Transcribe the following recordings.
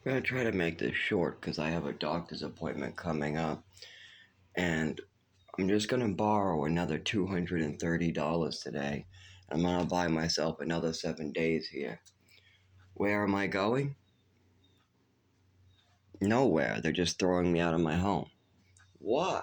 I'm gonna try to make this short because I have a doctor's appointment coming up, and I'm just gonna borrow another $230 today. I'm gonna buy myself another 7 days here. Where am I going? Nowhere. They're just throwing me out of my home. Why?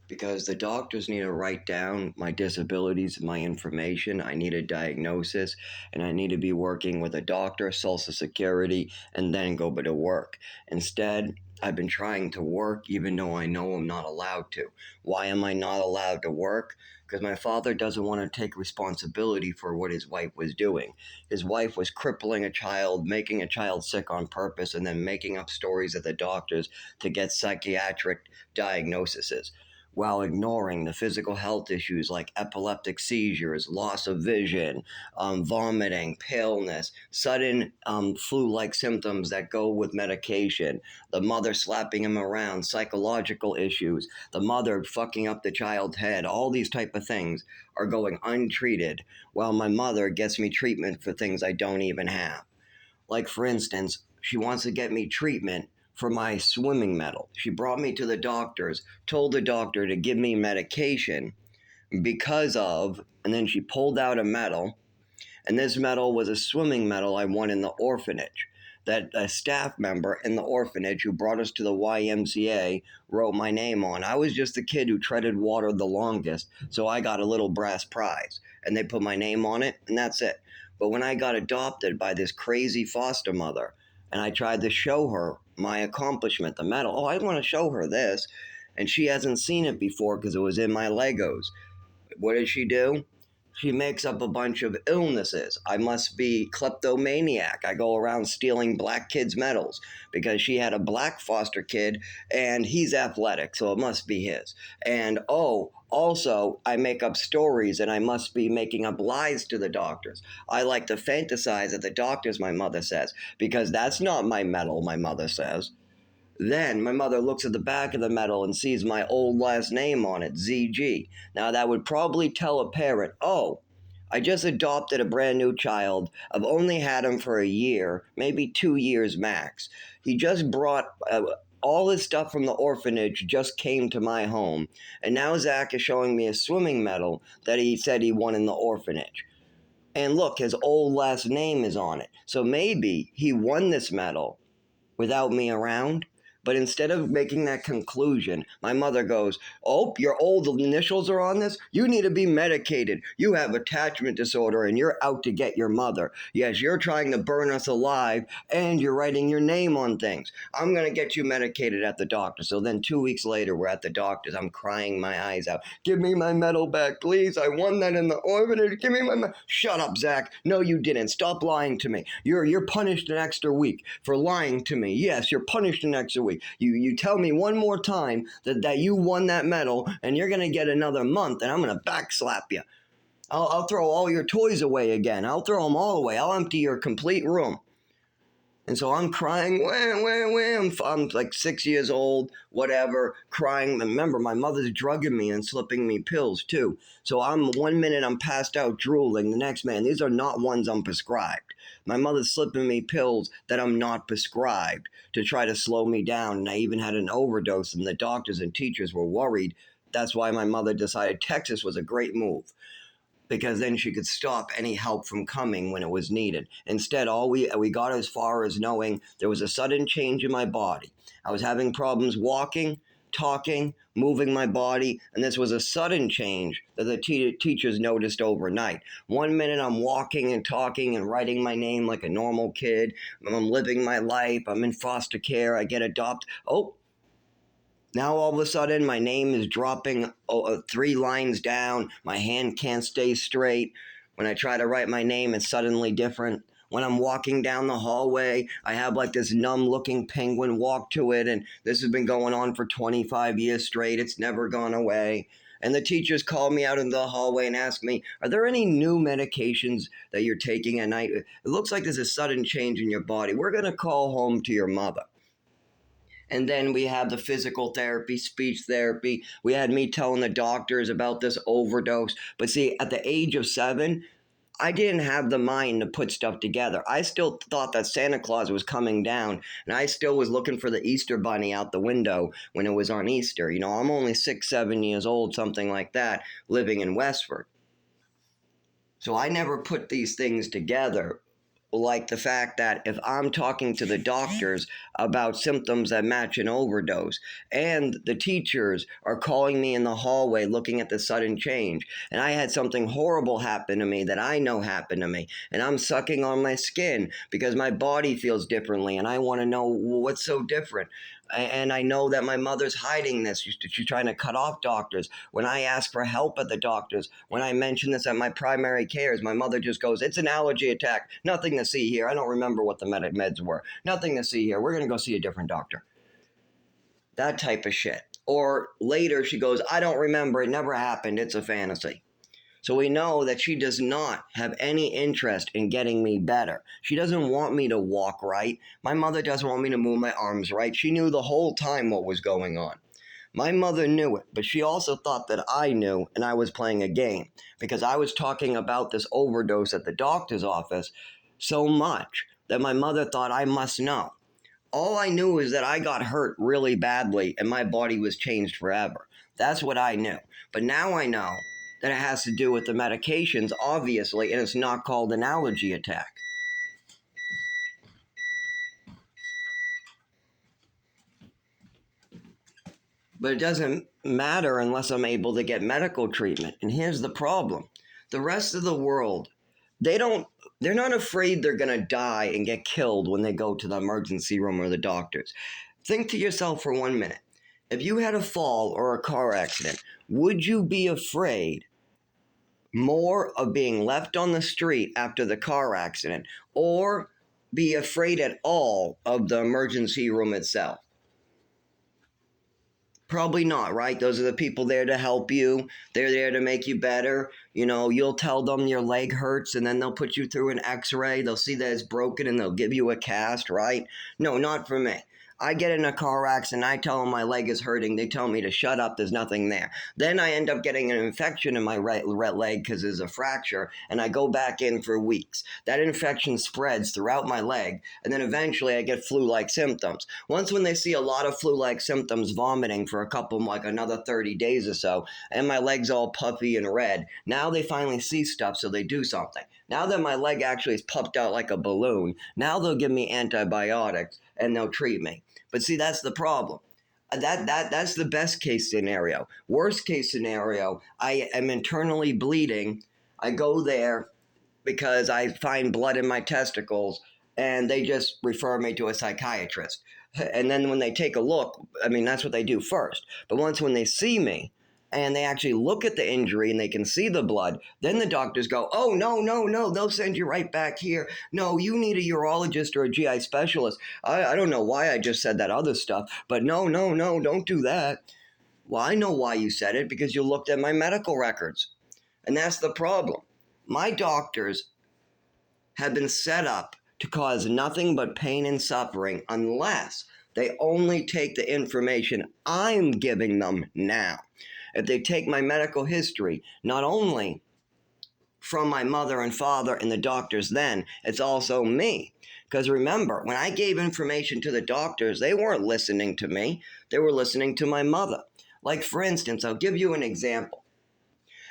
Because the doctors need to write down my disabilities, my information. I need a diagnosis, and I need to be working with a doctor, Social Security, and then go to work. Instead, I've been trying to work even though I know I'm not allowed to. Why am I not allowed to work? Because my father doesn't want to take responsibility for what his wife was doing. His wife was crippling a child, making a child sick on purpose, and then making up stories at the doctors to get psychiatric diagnoses while ignoring the physical health issues like epileptic seizures, loss of vision, vomiting, paleness, sudden flu like symptoms that go with medication, the mother slapping him around, psychological issues, the mother fucking up the child's head, all these type of things are going untreated while my mother gets me treatment for things I don't even have. Like, for instance, she wants to get me treatment for my swimming medal. She brought me to the doctors, told the doctor to give me medication because of, and then she pulled out a medal, and this medal was a swimming medal I won in the orphanage. That a staff member in the orphanage who brought us to the YMCA wrote my name on. I was just the kid who treaded water the longest, so I got a little brass prize. And they put my name on it, and that's it. But when I got adopted by this crazy foster mother, and I tried to show her my accomplishment, the medal, oh, I want to show her this. And she hasn't seen it before because it was in my Legos. What did she do? She makes up a bunch of illnesses. I must be kleptomaniac. I go around stealing black kids' medals because she had a black foster kid and he's athletic, so it must be his. And oh, also, I make up stories and I must be making up lies to the doctors. I like to fantasize at the doctors, my mother says, because that's not my medal, my mother says. Then my mother looks at the back of the medal and sees my old last name on it, ZG. Now that would probably tell a parent, oh, I just adopted a brand new child. I've only had him for a year, maybe 2 years max. He just brought all his stuff from the orphanage, just came to my home. And now Zach is showing me a swimming medal that he said he won in the orphanage. And look, his old last name is on it. So maybe he won this medal without me around. But instead of making that conclusion, my mother goes, oh, your old initials are on this? You need to be medicated. You have attachment disorder and you're out to get your mother. Yes, you're trying to burn us alive and you're writing your name on things. I'm going to get you medicated at the doctor. So then 2 weeks later, we're at the doctor's. I'm crying my eyes out. Give me my medal back, please. I won that in the orphanage. Give me my medal. Shut up, Zach. No, you didn't. Stop lying to me. You're punished an extra week for lying to me. Yes, you're punished an extra week. You tell me one more time that you won that medal and you're going to get another month and I'm going to backslap you. I'll throw all your toys away again. I'll throw them all away. I'll empty your complete room. And so I'm crying, I'm like 6 years old, whatever, crying. Remember, my mother's drugging me and slipping me pills too. So I'm 1 minute I'm passed out drooling. The next minute, these are not ones I'm prescribed. My mother's slipping me pills that I'm not prescribed to try to slow me down. And I even had an overdose, and the doctors and teachers were worried. That's why my mother decided Texas was a great move because then she could stop any help from coming when it was needed. Instead, all we got as far as knowing there was a sudden change in my body. I was having problems walking, talking, moving my body, and this was a sudden change that the teachers noticed overnight. 1 minute I'm walking and talking and writing my name like a normal kid. I'm living my life. I'm in foster care. I get adopted. Oh, now all of a sudden my name is dropping 3 lines down. My hand can't stay straight. When I try to write my name, it's suddenly different. When I'm walking down the hallway, I have like this numb looking penguin walk to it, and this has been going on for 25 years straight. It's never gone away. And the teachers call me out in the hallway and ask me, are there any new medications that you're taking at night? It looks like there's a sudden change in your body. We're going to call home to your mother. And then we have the physical therapy, speech therapy. We had me telling the doctors about this overdose. But see, at the age of 7, I didn't have the mind to put stuff together. I still thought that Santa Claus was coming down, and I still was looking for the Easter bunny out the window when it was on Easter. You know, I'm only 6, 7 years old, something like that, living in Westford. So I never put these things together, like the fact that if I'm talking to the doctors about symptoms that match an overdose, and the teachers are calling me in the hallway looking at the sudden change, and I had something horrible happen to me that I know happened to me, and I'm sucking on my skin because my body feels differently, and I want to know what's so different. And I know that my mother's hiding this. She's trying to cut off doctors. When I ask for help at the doctors, when I mention this at my primary cares, my mother just goes, "It's an allergy attack. Nothing to see here. I don't remember what the meds were. Nothing to see here. We're going to go see a different doctor." That type of shit. Or later she goes, "I don't remember. It never happened. It's a fantasy." So we know that she does not have any interest in getting me better. She doesn't want me to walk right. My mother doesn't want me to move my arms right. She knew the whole time what was going on. My mother knew it, but she also thought that I knew and I was playing a game because I was talking about this overdose at the doctor's office so much that my mother thought I must know. All I knew is that I got hurt really badly and my body was changed forever. That's what I knew. But now I know that it has to do with the medications, obviously, and it's not called an allergy attack. But it doesn't matter unless I'm able to get medical treatment. And here's the problem. The rest of the world, they're not afraid they're going to die and get killed when they go to the emergency room or the doctors. Think to yourself for 1 minute. If you had a fall or a car accident, would you be afraid more of being left on the street after the car accident or be afraid at all of the emergency room itself? Probably not, right? Those are the people there to help you. They're there to make you better. You know, you'll tell them your leg hurts and then they'll put you through an x-ray. They'll see that it's broken and they'll give you a cast, right? No, not for me. I get in a car accident, I tell them my leg is hurting. They tell me to shut up, there's nothing there. Then I end up getting an infection in my right leg because there's a fracture, and I go back in for weeks. That infection spreads throughout my leg, and then eventually I get flu-like symptoms. Once when they see a lot of flu-like symptoms, vomiting for a couple, like another 30 days or so, and my leg's all puffy and red, now they finally see stuff, so they do something. Now that my leg actually is puffed out like a balloon, now they'll give me antibiotics and they'll treat me. But see, that's the problem. That's the best case scenario. Worst case scenario, I am internally bleeding. I go there because I find blood in my testicles and they just refer me to a psychiatrist. And then when they take a look, I mean, that's what they do first. But once when they see me, and they actually look at the injury and they can see the blood, then the doctors go, "Oh, no, no, no, they'll send you right back here. No, you need a urologist or a GI specialist." I don't know why I just said that other stuff, but no, no, no, don't do that. Well, I know why you said it, because you looked at my medical records. And that's the problem. My doctors have been set up to cause nothing but pain and suffering unless they only take the information I'm giving them now. If they take my medical history, not only from my mother and father and the doctors then, it's also me. Because remember, when I gave information to the doctors, they weren't listening to me. They were listening to my mother. Like, for instance, I'll give you an example.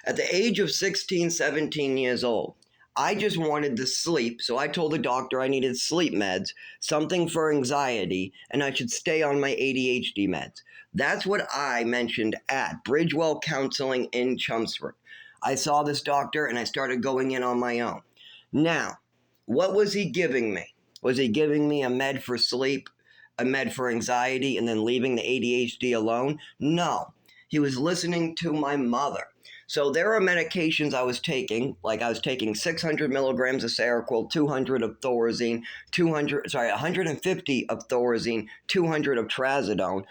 At the age of 16, 17 years old, I just wanted to sleep, so I told the doctor I needed sleep meds, something for anxiety, and I should stay on my ADHD meds. That's what I mentioned at Bridgewell Counseling in Chelmsford. I saw this doctor and I started going in on my own. Now, what was he giving me? Was he giving me a med for sleep, a med for anxiety, and then leaving the ADHD alone? No. He was listening to my mother. So there are medications I was taking, like I was taking 600 milligrams of Seroquel, 200 of Thorazine, 150 of Thorazine, 200 of Trazodone.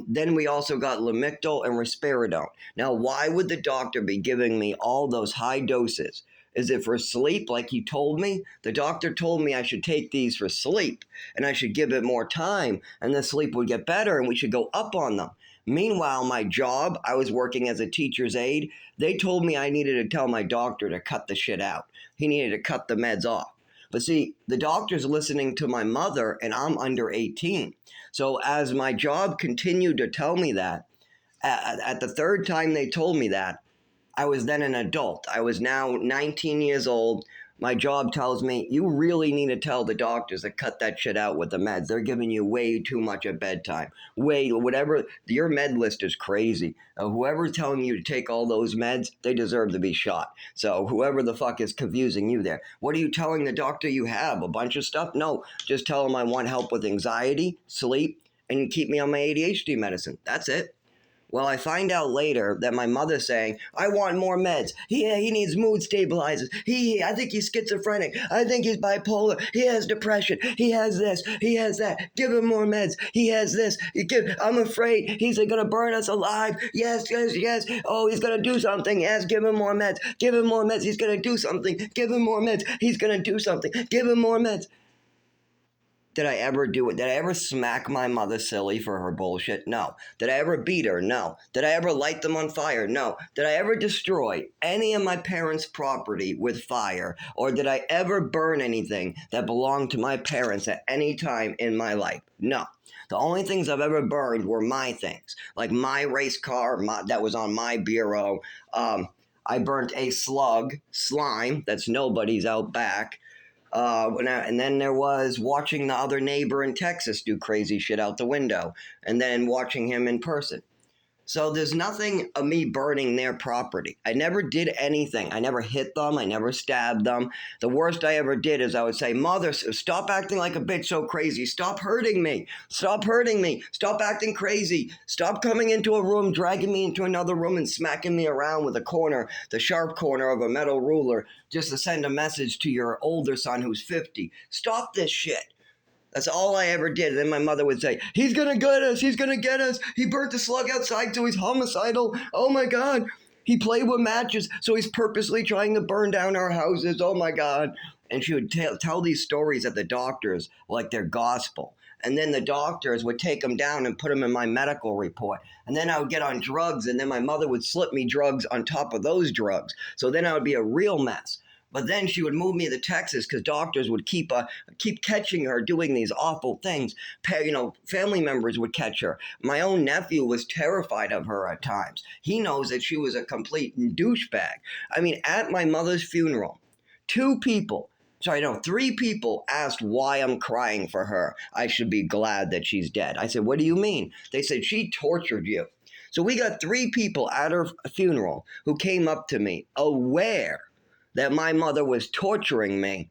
Then we also got Lamictal and Risperidone. Now, why would the doctor be giving me all those high doses? Is it for sleep, like he told me? The doctor told me I should take these for sleep, and I should give it more time, and the sleep would get better, and we should go up on them. Meanwhile, my job, I was working as a teacher's aide. They told me I needed to tell my doctor to cut the shit out. He needed to cut the meds off. But see, the doctor's listening to my mother, and I'm under 18. So as my job continued to tell me that, at the third time they told me that, I was then an adult. I was now 19 years old. My job tells me, you really need to tell the doctors to cut that shit out with the meds. They're giving you way too much at bedtime. Whatever, your med list is crazy. Whoever's telling you to take all those meds, they deserve to be shot. So whoever the fuck is confusing you there. What are you telling the doctor you have? A bunch of stuff? No, just tell them I want help with anxiety, sleep, and keep me on my ADHD medicine. That's it. Well, I find out later that my mother's saying, I want more meds. He needs mood stabilizers. I think he's schizophrenic. I think he's bipolar. He has depression. He has this. He has that. Give him more meds. He has this. I'm afraid he's going to burn us alive. Yes, yes, yes. Oh, he's going to do something. Yes, give him more meds. Give him more meds. He's going to do something. Give him more meds. He's going to do something. Give him more meds. Did I ever do it? Did I ever smack my mother silly for her bullshit? No. Did I ever beat her? No. Did I ever light them on fire? No. Did I ever destroy any of my parents' property with fire? Or did I ever burn anything that belonged to my parents at any time in my life? No. The only things I've ever burned were my things, like my race car that was on my bureau. I burnt a slime that's nobody's out back. And then there was watching the other neighbor in Texas do crazy shit out the window, and then watching him in person. So there's nothing of me burning their property. I never did anything. I never hit them. I never stabbed them. The worst I ever did is I would say, Mother, stop acting like a bitch so crazy. Stop hurting me. Stop hurting me. Stop acting crazy. Stop coming into a room, dragging me into another room and smacking me around with the sharp corner of a metal ruler just to send a message to your older son who's 50. Stop this shit. That's all I ever did. And then my mother would say, he's going to get us. He's going to get us. He burnt the slug outside, so he's homicidal. Oh, my God. He played with matches, so he's purposely trying to burn down our houses. Oh, my God. And she would tell these stories at the doctors like they're gospel. And then the doctors would take them down and put them in my medical report. And then I would get on drugs, and then my mother would slip me drugs on top of those drugs. So then I would be a real mess. But then she would move me to Texas because doctors would keep catching her doing these awful things. Family members would catch her. My own nephew was terrified of her at times. He knows that she was a complete douchebag. I mean, at my mother's funeral, 3 people asked why I'm crying for her. I should be glad that she's dead. I said, what do you mean? They said, she tortured you. So we got 3 people at her funeral who came up to me aware that my mother was torturing me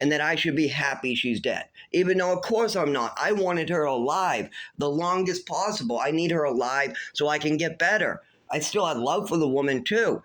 and that I should be happy she's dead. Even though, of course, I'm not. I wanted her alive the longest possible. I need her alive so I can get better. I still had love for the woman, too.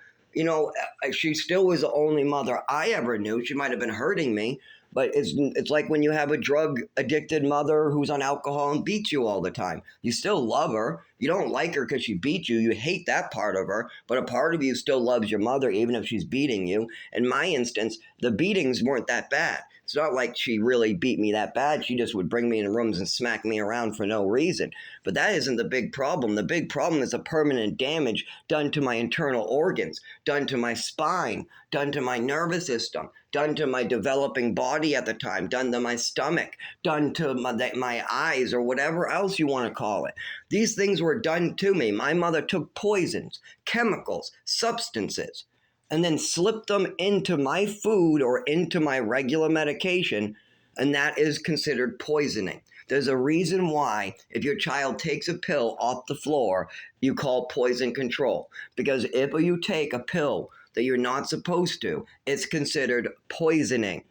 She still was the only mother I ever knew. She might have been hurting me, but it's like when you have a drug-addicted mother who's on alcohol and beats you all the time. You still love her. You don't like her because she beat you. You hate that part of her, but a part of you still loves your mother even if she's beating you. In my instance, the beatings weren't that bad. It's not like she really beat me that bad. She just would bring me in rooms and smack me around for no reason. But that isn't the big problem. The big problem is the permanent damage done to my internal organs, done to my spine, done to my nervous system, done to my developing body at the time, done to my stomach, done to my eyes, or whatever else you want to call it. These things were done to me. My mother took poisons, chemicals, substances, and then slipped them into my food or into my regular medication, and that is considered poisoning. There's a reason why if your child takes a pill off the floor, you call poison control. Because if you take a pill that you're not supposed to, it's considered poisoning.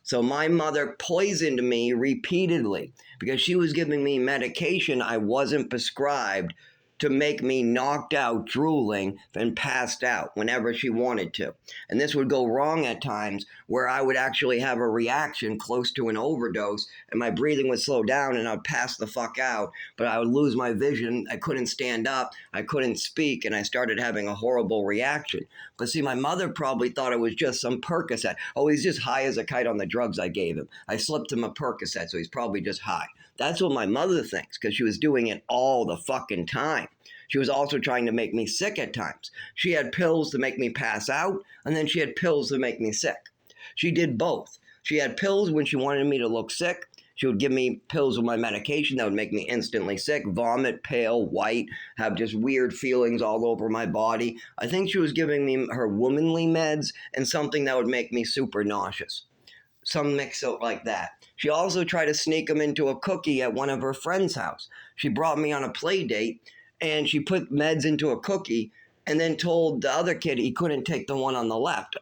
So my mother poisoned me repeatedly because she was giving me medication I wasn't prescribed to make me knocked out, drooling, and passed out whenever she wanted to. And this would go wrong at times where I would actually have a reaction close to an overdose and my breathing would slow down and I'd pass the fuck out, but I would lose my vision. I couldn't stand up, I couldn't speak, and I started having a horrible reaction. But see, my mother probably thought it was just some Percocet. Oh, he's just high as a kite on the drugs I gave him. I slipped him a Percocet, so he's probably just high. That's what my mother thinks, because she was doing it all the fucking time. She was also trying to make me sick at times. She had pills to make me pass out, and then she had pills to make me sick. She did both. She had pills when she wanted me to look sick. She would give me pills with my medication that would make me instantly sick, vomit, pale, white, have just weird feelings all over my body. I think she was giving me her womanly meds and something that would make me super nauseous. Some mix up like that. She also tried to sneak them into a cookie at one of her friend's house. She brought me on a play date and she put meds into a cookie and then told the other kid he couldn't take the one on the left.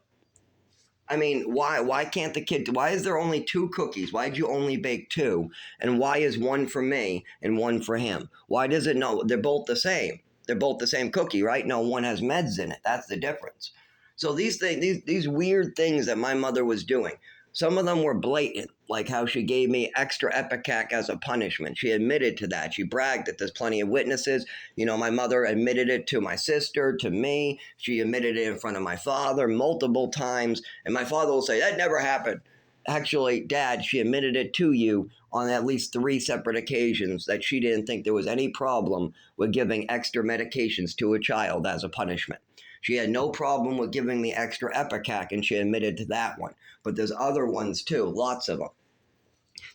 I mean, why can't the kid, why is there only 2 cookies? Why did you only bake 2? And why is one for me and one for him? Why does it know? They're both the same. They're both the same cookie, right? No, one has meds in it. That's the difference. So these things, these weird things that my mother was doing, some of them were blatant, like how she gave me extra Epica as a punishment. She admitted to that. She bragged that there's plenty of witnesses. You know, my mother admitted it to my sister, to me. She admitted it in front of my father multiple times. And my father will say, that never happened. Actually, Dad, she admitted it to you on at least 3 separate occasions that she didn't think there was any problem with giving extra medications to a child as a punishment. She had no problem with giving me extra Epica, and she admitted to that one. But there's other ones too, lots of them.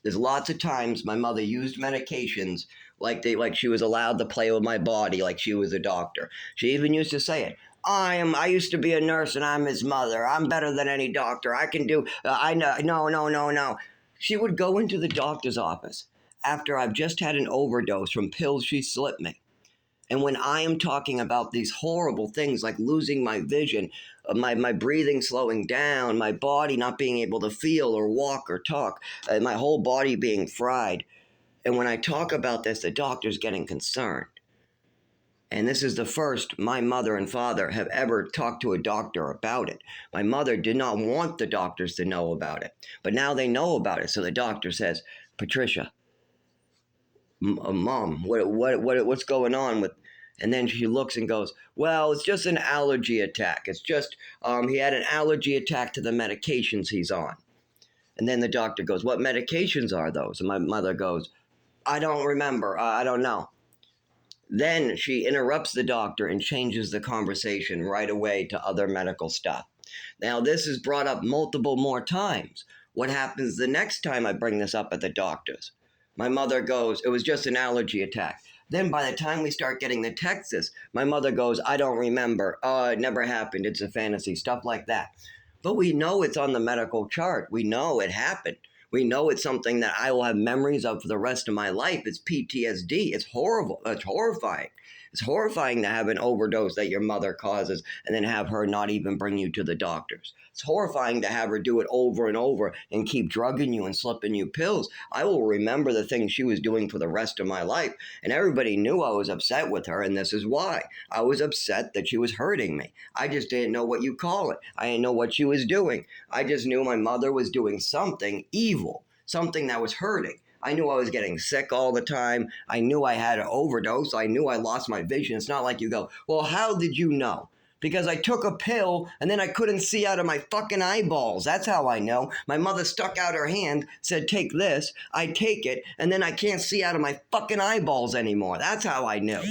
There's lots of times my mother used medications like she was allowed to play with my body like she was a doctor. She even used to say it. I used to be a nurse and I'm his mother. I'm better than any doctor. I can do, I know, no. She would go into the doctor's office after I've just had an overdose from pills she slipped me. And when I am talking about these horrible things like losing my vision, my breathing slowing down, my body not being able to feel or walk or talk, my whole body being fried. And when I talk about this, the doctor's getting concerned. And this is the first my mother and father have ever talked to a doctor about it. My mother did not want the doctors to know about it. But now they know about it. So the doctor says, Patricia, Mom, what's going on with... And then she looks and goes, well, it's just an allergy attack. It's just, he had an allergy attack to the medications he's on. And then the doctor goes, what medications are those? And my mother goes, I don't remember. I don't know. Then she interrupts the doctor and changes the conversation right away to other medical stuff. Now, this is brought up multiple more times. What happens the next time I bring this up at the doctor's? My mother goes, it was just an allergy attack. Then by the time we start getting the texts, my mother goes, I don't remember. Oh, it never happened. It's a fantasy, stuff like that. But we know it's on the medical chart. We know it happened. We know it's something that I will have memories of for the rest of my life. It's PTSD. It's horrible. It's horrifying. It's horrifying to have an overdose that your mother causes and then have her not even bring you to the doctors. It's horrifying to have her do it over and over and keep drugging you and slipping you pills. I will remember the things she was doing for the rest of my life. And everybody knew I was upset with her, and this is why. I was upset that she was hurting me. I just didn't know what you call it. I didn't know what she was doing. I just knew my mother was doing something evil, something that was hurting. I knew I was getting sick all the time. I knew I had an overdose. I knew I lost my vision. It's not like you go, well, how did you know? Because I took a pill and then I couldn't see out of my fucking eyeballs. That's how I know. My mother stuck out her hand, said, take this. I take it, and then I can't see out of my fucking eyeballs anymore. That's how I knew.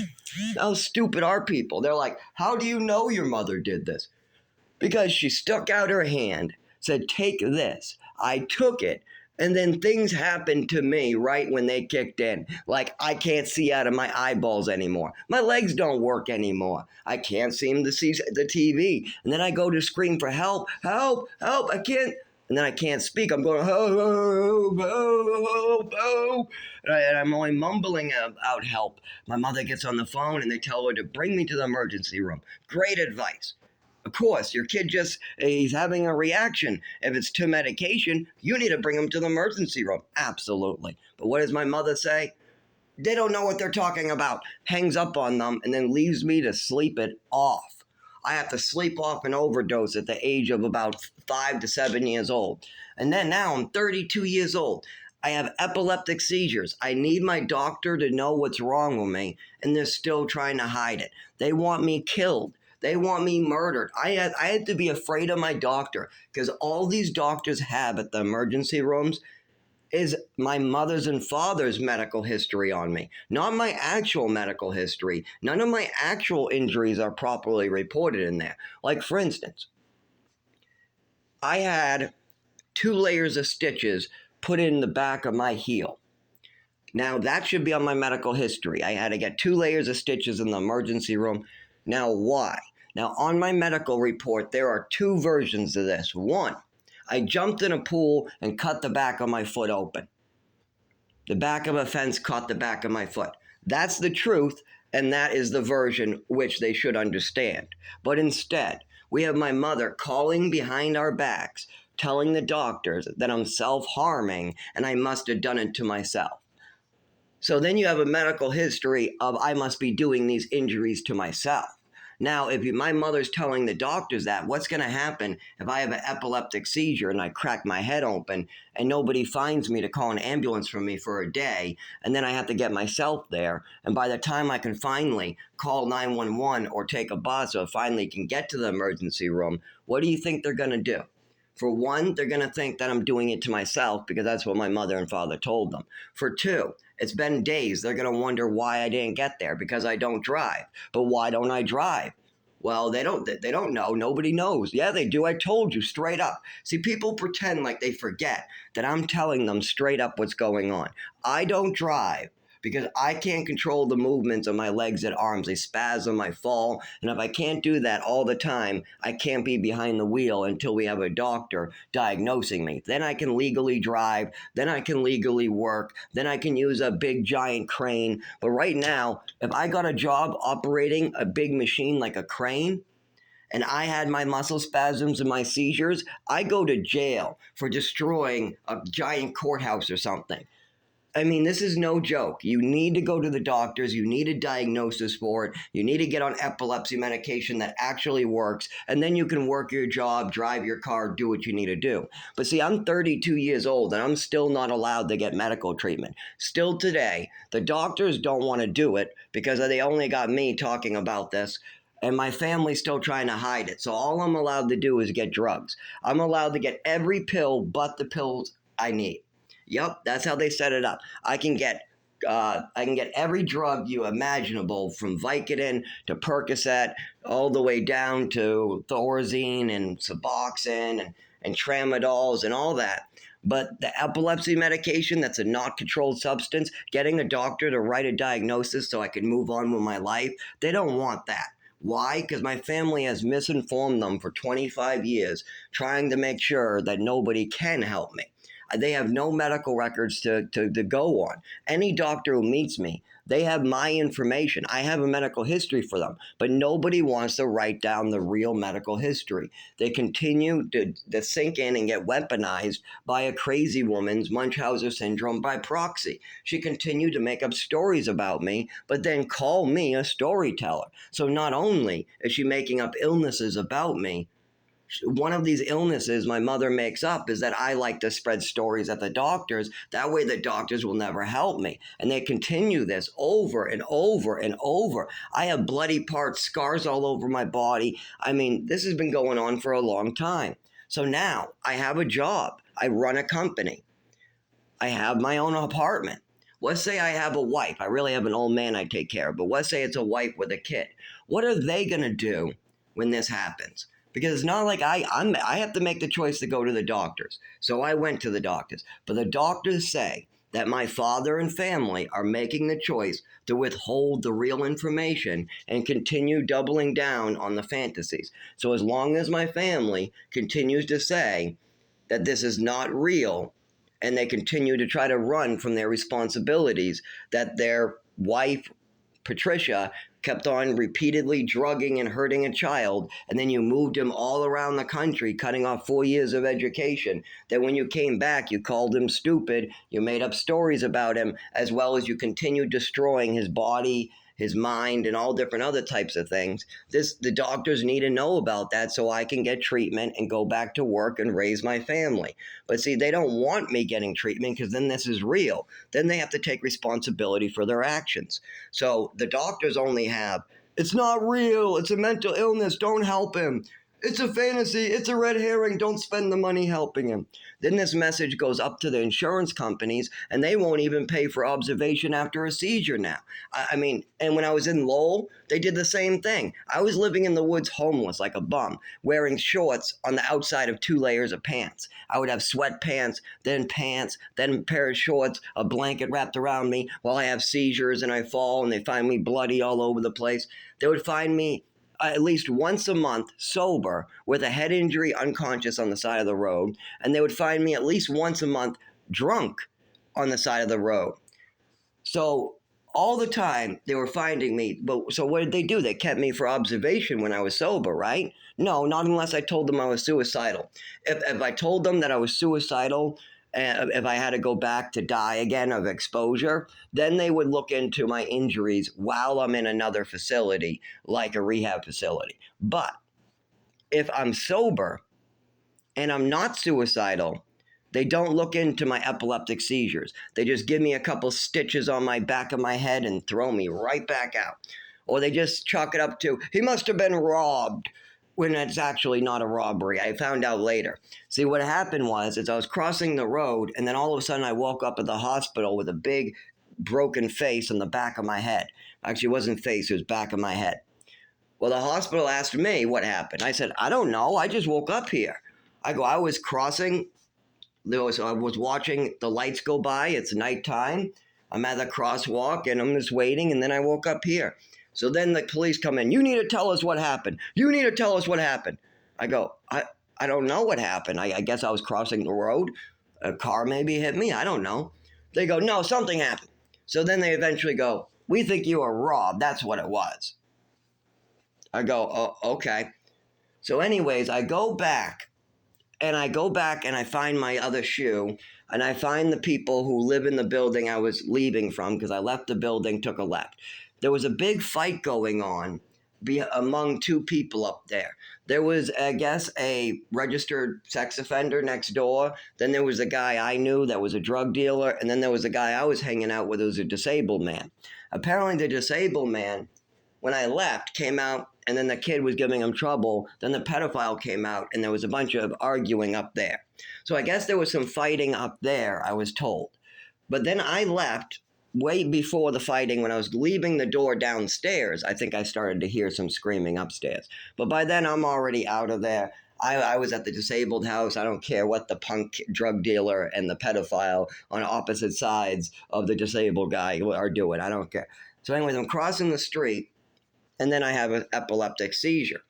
How stupid are people? They're like, how do you know your mother did this? Because she stuck out her hand, said, take this. I took it. And then things happened to me right when they kicked in. Like, I can't see out of my eyeballs anymore. My legs don't work anymore. I can't seem to see the TV. And then I go to scream for help, help, help, I can't. And then I can't speak. I'm going, help, help, help. And I'm only mumbling out help. My mother gets on the phone and they tell her to bring me to the emergency room. Great advice. Of course, your kid he's having a reaction. If it's to medication, you need to bring him to the emergency room. Absolutely. But what does my mother say? They don't know what they're talking about. Hangs up on them and then leaves me to sleep it off. I have to sleep off an overdose at the age of about 5 to 7 years old. And then now I'm 32 years old. I have epileptic seizures. I need my doctor to know what's wrong with me, and they're still trying to hide it. They want me killed. They want me murdered. I had to be afraid of my doctor because all these doctors have at the emergency rooms is my mother's and father's medical history on me, not my actual medical history. None of my actual injuries are properly reported in there. Like, for instance, I had 2 layers of stitches put in the back of my heel. Now, that should be on my medical history. I had to get 2 layers of stitches in the emergency room. Now, why? Now, on my medical report, there are 2 versions of this. One, I jumped in a pool and cut the back of my foot open. The back of a fence caught the back of my foot. That's the truth, and that is the version which they should understand. But instead, we have my mother calling behind our backs, telling the doctors that I'm self-harming and I must have done it to myself. So then you have a medical history of I must be doing these injuries to myself. Now, if my mother's telling the doctors that, what's going to happen if I have an epileptic seizure and I crack my head open and nobody finds me to call an ambulance for me for a day, and then I have to get myself there, and by the time I can finally call 911 or take a bus or finally can get to the emergency room, what do you think they're going to do? For one, they're going to think that I'm doing it to myself because that's what my mother and father told them. For two, it's been days. They're going to wonder why I didn't get there because I don't drive. But why don't I drive? Well, they don't know. Nobody knows. Yeah, they do. I told you straight up. See, people pretend like they forget that I'm telling them straight up what's going on. I don't drive because I can't control the movements of my legs and arms. They spasm, I fall. And if I can't do that all the time, I can't be behind the wheel until we have a doctor diagnosing me. Then I can legally drive. Then I can legally work. Then I can use a big giant crane. But right now, if I got a job operating a big machine like a crane, and I had my muscle spasms and my seizures, I go to jail for destroying a giant courthouse or something. I mean, this is no joke. You need to go to the doctors. You need a diagnosis for it. You need to get on epilepsy medication that actually works. And then you can work your job, drive your car, do what you need to do. But see, I'm 32 years old and I'm still not allowed to get medical treatment. Still today, the doctors don't want to do it because they only got me talking about this. And my family's still trying to hide it. So all I'm allowed to do is get drugs. I'm allowed to get every pill but the pills I need. Yep, that's how they set it up. I can get every drug you imaginable, from Vicodin to Percocet, all the way down to Thorazine and Suboxone and Tramadols and all that. But the epilepsy medication, that's a not controlled substance, getting a doctor to write a diagnosis so I can move on with my life, they don't want that. Why? Because my family has misinformed them for 25 years, trying to make sure that nobody can help me. They have no medical records to go on. Any doctor who meets me, they have my information. I have a medical history for them, but nobody wants to write down the real medical history. They continue to sink in and get weaponized by a crazy woman's Munchausen syndrome by proxy. She continued to make up stories about me, but then call me a storyteller. So not only is she making up illnesses about me, one of these illnesses my mother makes up is that I like to spread stories at the doctors. That way the doctors will never help me. And they continue this over and over and over. I have bloody parts, scars all over my body. I mean, this has been going on for a long time. So now I have a job. I run a company. I have my own apartment. Let's say I have a wife. I really have an old man I take care of, but let's say it's a wife with a kid. What are they going to do when this happens? Because it's not like I have to make the choice to go to the doctors. So I went to the doctors. But the doctors say that my father and family are making the choice to withhold the real information and continue doubling down on the fantasies. So as long as my family continues to say that this is not real, and they continue to try to run from their responsibilities, that their wife, Patricia, kept on repeatedly drugging and hurting a child, and then you moved him all around the country, cutting off 4 years of education, then when you came back, you called him stupid, you made up stories about him, as well as you continued destroying his body, his mind, and all different other types of things. The doctors need to know about that so I can get treatment and go back to work and raise my family. But see, they don't want me getting treatment because then this is real. Then they have to take responsibility for their actions. So the doctors only have, it's not real, it's a mental illness, don't help him. It's a fantasy, it's a red herring, don't spend the money helping him. Then this message goes up to the insurance companies, and they won't even pay for observation after a seizure now. I mean, and when I was in Lowell, they did the same thing. I was living in the woods homeless like a bum, wearing shorts on the outside of 2 layers of pants. I would have sweatpants, then a pair of shorts, a blanket wrapped around me while I have seizures and I fall and they find me bloody all over the place. They would find me at least once a month sober with a head injury, unconscious on the side of the road, and they would find me at least once a month drunk on the side of the road. So all the time they were finding me. But so what did they do? They kept me for observation when I was sober, right? No, not unless I told them I was suicidal. If I told them that I was suicidal, if I had to go back to die again of exposure, then they would look into my injuries while I'm in another facility, like a rehab facility. But if I'm sober and I'm not suicidal, they don't look into my epileptic seizures. They just give me a couple stitches on my back of my head and throw me right back out. Or they just chalk it up to, he must have been robbed, when it's actually not a robbery. I found out later. See, what happened was, is I was crossing the road, and then all of a sudden I woke up at the hospital with a big broken face on the back of my head. Actually, it wasn't face, it was back of my head. Well, the hospital asked me what happened. I said, I don't know. I just woke up here. I was crossing. I was watching the lights go by. It's nighttime. I'm at the crosswalk, and I'm just waiting, and then I woke up here. So then the police come in. You need to tell us what happened. You need to tell us what happened. I go, I don't know what happened. I guess I was crossing the road. A car maybe hit me. I don't know. They go, no, something happened. So then they eventually go, we think you were robbed. That's what it was. I go, oh, okay. So anyways, I go back and I find my other shoe, and I find the people who live in the building I was leaving from, because I left the building, took a left. There was a big fight going on among 2 people up there. There was, I guess, a registered sex offender next door. Then there was a guy I knew that was a drug dealer. And then there was a guy I was hanging out with who was a disabled man. Apparently the disabled man, when I left, came out, and then the kid was giving him trouble. Then the pedophile came out, and there was a bunch of arguing up there. So I guess there was some fighting up there, I was told. But then I left way before the fighting. When I was leaving the door downstairs, I think I started to hear some screaming upstairs. But by then, I'm already out of there. I was at the disabled house. I don't care what the punk drug dealer and the pedophile on opposite sides of the disabled guy are doing. I don't care. So anyways, I'm crossing the street, and then I have an epileptic seizure.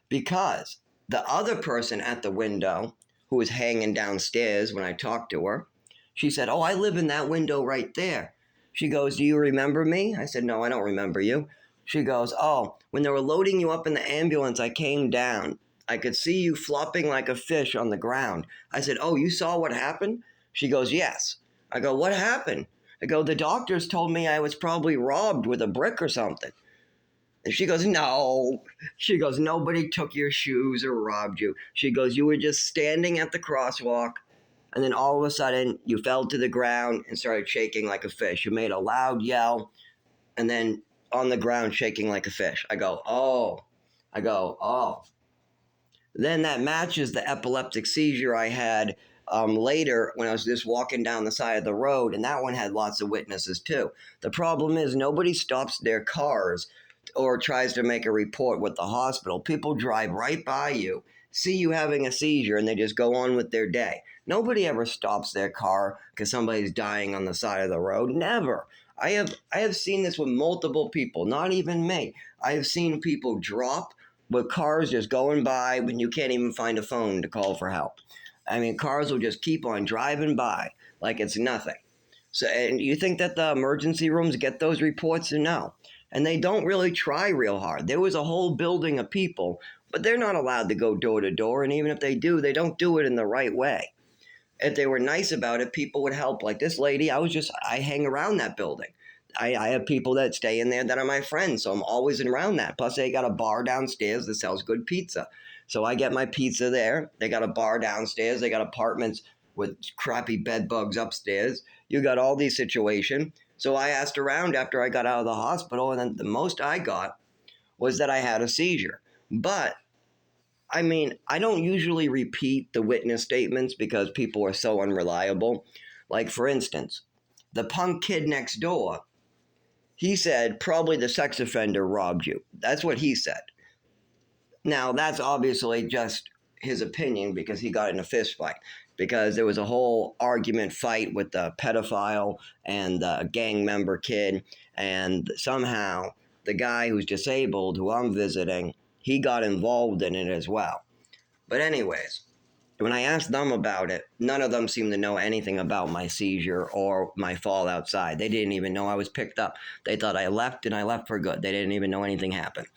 Because the other person at the window, who was hanging downstairs when I talked to her, she said, oh, I live in that window right there. She goes, do you remember me? I said, no, I don't remember you. She goes, oh, when they were loading you up in the ambulance, I came down. I could see you flopping like a fish on the ground. I said, oh, you saw what happened? She goes, yes. I go, what happened? I go, the doctors told me I was probably robbed with a brick or something. And she goes, no. She goes, nobody took your shoes or robbed you. She goes, you were just standing at the crosswalk, and then all of a sudden you fell to the ground and started shaking like a fish. You made a loud yell, and then on the ground shaking like a fish. I go, oh. Then that matches the epileptic seizure I had later when I was just walking down the side of the road, and that one had lots of witnesses too. The problem is nobody stops their cars or tries to make a report with the hospital. People drive right by you, see you having a seizure, and they just go on with their day. Nobody ever stops their car because somebody's dying on the side of the road. Never. I have seen this with multiple people, not even me. I have seen people drop with cars just going by when you can't even find a phone to call for help. I mean, cars will just keep on driving by like it's nothing. So, and you think that the emergency rooms get those reports? Or no? and they don't really try real hard. There was a whole building of people, but they're not allowed to go door to door, and even if they do, they don't do it in the right way. If they were nice about it, people would help. Like this lady, I hang around that building. I have people that stay in there that are my friends, so I'm always around that. Plus, they got a bar downstairs that sells good pizza. So I get my pizza there. They got a bar downstairs. They got apartments with crappy bed bugs upstairs. You got all these situations. So I asked around after I got out of the hospital, and then the most I got was that I had a seizure. But I mean, I don't usually repeat the witness statements because people are so unreliable. Like, for instance, the punk kid next door, he said probably the sex offender robbed you. That's what he said. Now, that's obviously just his opinion because he got in a fist fight. Because there was a whole argument fight with the pedophile and the gang member kid. And somehow the guy who's disabled, who I'm visiting, he got involved in it as well. But anyways, when I asked them about it, none of them seemed to know anything about my seizure or my fall outside. They didn't even know I was picked up. They thought I left, and I left for good. They didn't even know anything happened.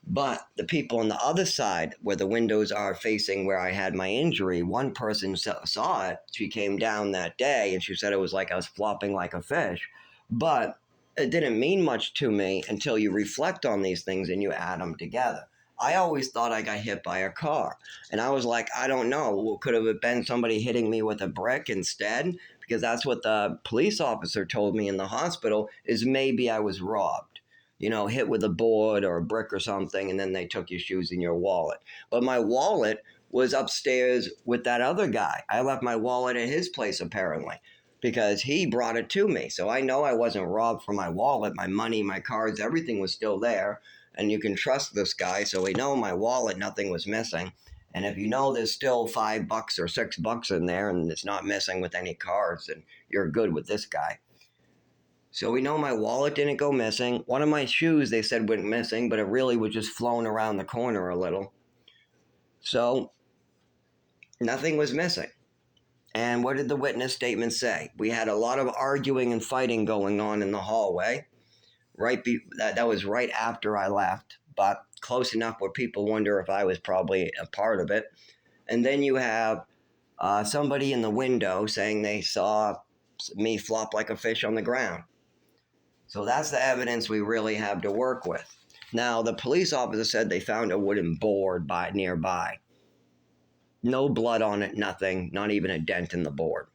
But the people on the other side, where the windows are facing where I had my injury, one person saw it. She came down that day, and she said it was like I was flopping like a fish. But it didn't mean much to me until you reflect on these things and you add them together. I always thought I got hit by a car. And I was like, I don't know. Well, could have been somebody hitting me with a brick instead? Because that's what the police officer told me in the hospital, is maybe I was robbed. Hit with a board or a brick or something, and then they took your shoes and your wallet. But my wallet was upstairs with that other guy. I left my wallet at his place, apparently, because he brought it to me. So I know I wasn't robbed for my wallet, my money, my cards, everything was still there. And you can trust this guy, so we know my wallet, nothing was missing. And if you know there's still $5 or $6 in there and it's not missing with any cards, then you're good with this guy. So we know my wallet didn't go missing. One of my shoes, they said, went missing, but it really was just flown around the corner a little. So nothing was missing. And what did the witness statement say? We had a lot of arguing and fighting going on in the hallway. That was right after I left, but close enough where people wonder if I was probably a part of it. And then you have somebody in the window saying they saw me flop like a fish on the ground. So that's the evidence we really have to work with. Now, the police officer said they found a wooden board nearby. No blood on it, nothing, not even a dent in the board.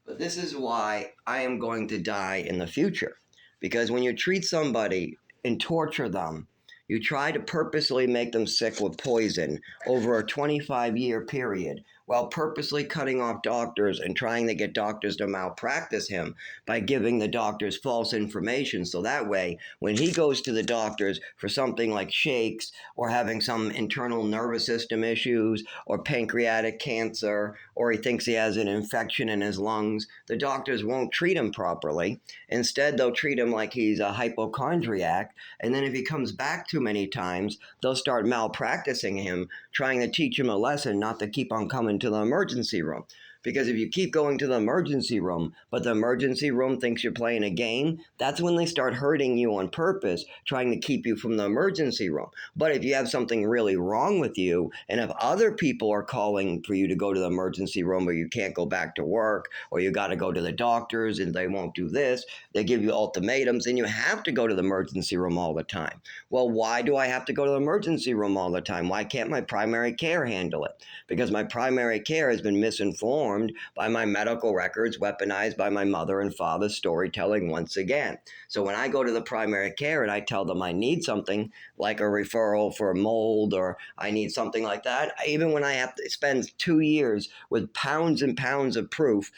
But this is why I am going to die in the future. Because when you treat somebody and torture them, you try to purposely make them sick with poison over a 25-year period, while purposely cutting off doctors and trying to get doctors to malpractice him by giving the doctors false information. So that way, when he goes to the doctors for something like shakes or having some internal nervous system issues or pancreatic cancer, or he thinks he has an infection in his lungs, the doctors won't treat him properly. Instead, they'll treat him like he's a hypochondriac. And then if he comes back too many times, they'll start malpracticing him, trying to teach him a lesson not to keep on coming to the emergency room. Because if you keep going to the emergency room, but the emergency room thinks you're playing a game, that's when they start hurting you on purpose, trying to keep you from the emergency room. But if you have something really wrong with you, and if other people are calling for you to go to the emergency room, or you can't go back to work, or you got to go to the doctors and they won't do this, they give you ultimatums, and you have to go to the emergency room all the time. Well, why do I have to go to the emergency room all the time? Why can't my primary care handle it? Because my primary care has been misinformed by my medical records, weaponized by my mother and father's storytelling once again. So when I go to the primary care and I tell them I need something like a referral for a mold, or I need something like that, even when I have to spend 2 years with pounds and pounds of proof,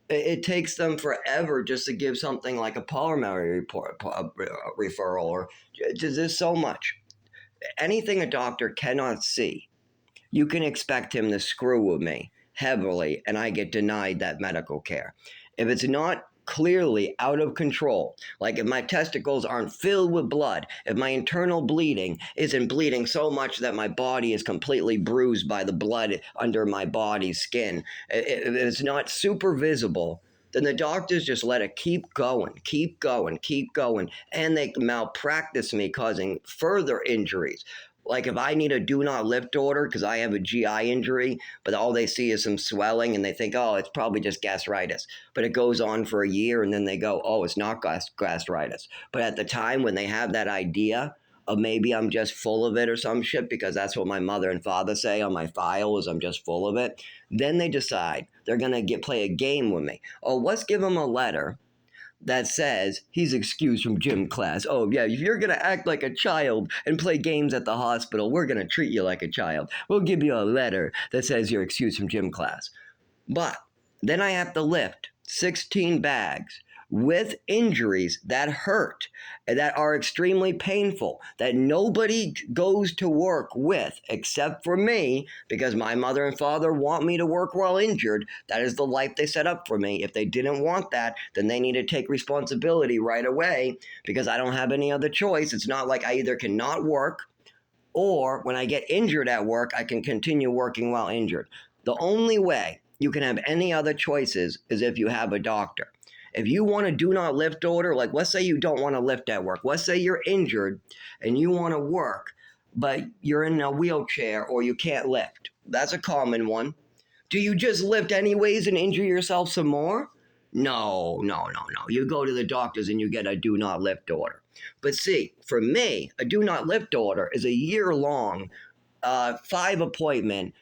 it takes them forever just to give something like a pulmonary referral, or there's so much. Anything a doctor cannot see, you can expect him to screw with me heavily, and I get denied that medical care. If it's not clearly out of control, like if my testicles aren't filled with blood, if my internal bleeding isn't bleeding so much that my body is completely bruised by the blood under my body's skin, if it's not super visible, then the doctors just let it keep going, keep going, keep going, and they malpractice me, causing further injuries. Like if I need a do not lift order because I have a GI injury, but all they see is some swelling and they think, oh, it's probably just gastritis. But it goes on for a year and then they go, oh, it's not gastritis. But at the time when they have that idea of maybe I'm just full of it or some shit, because that's what my mother and father say on my file is I'm just full of it, then they decide they're going to play a game with me. Oh, let's give them a letter that says he's excused from gym class. Oh, yeah, if you're going to act like a child and play games at the hospital, we're going to treat you like a child. We'll give you a letter that says you're excused from gym class. But then I have to lift 16 bags with injuries that hurt, that are extremely painful, that nobody goes to work with except for me, because my mother and father want me to work while injured. That is the life they set up for me. If they didn't want that, then they need to take responsibility right away, because I don't have any other choice. It's not like I either cannot work or when I get injured at work, I can continue working while injured. The only way you can have any other choices is if you have a doctor. If you want to do not lift order, like let's say you don't want to lift at work. Let's say you're injured and you want to work, but you're in a wheelchair or you can't lift. That's a common one. Do you just lift anyways and injure yourself some more? No. You go to the doctors and you get a do not lift order. But see, for me, a do not lift order is a year-long, 5 appointment,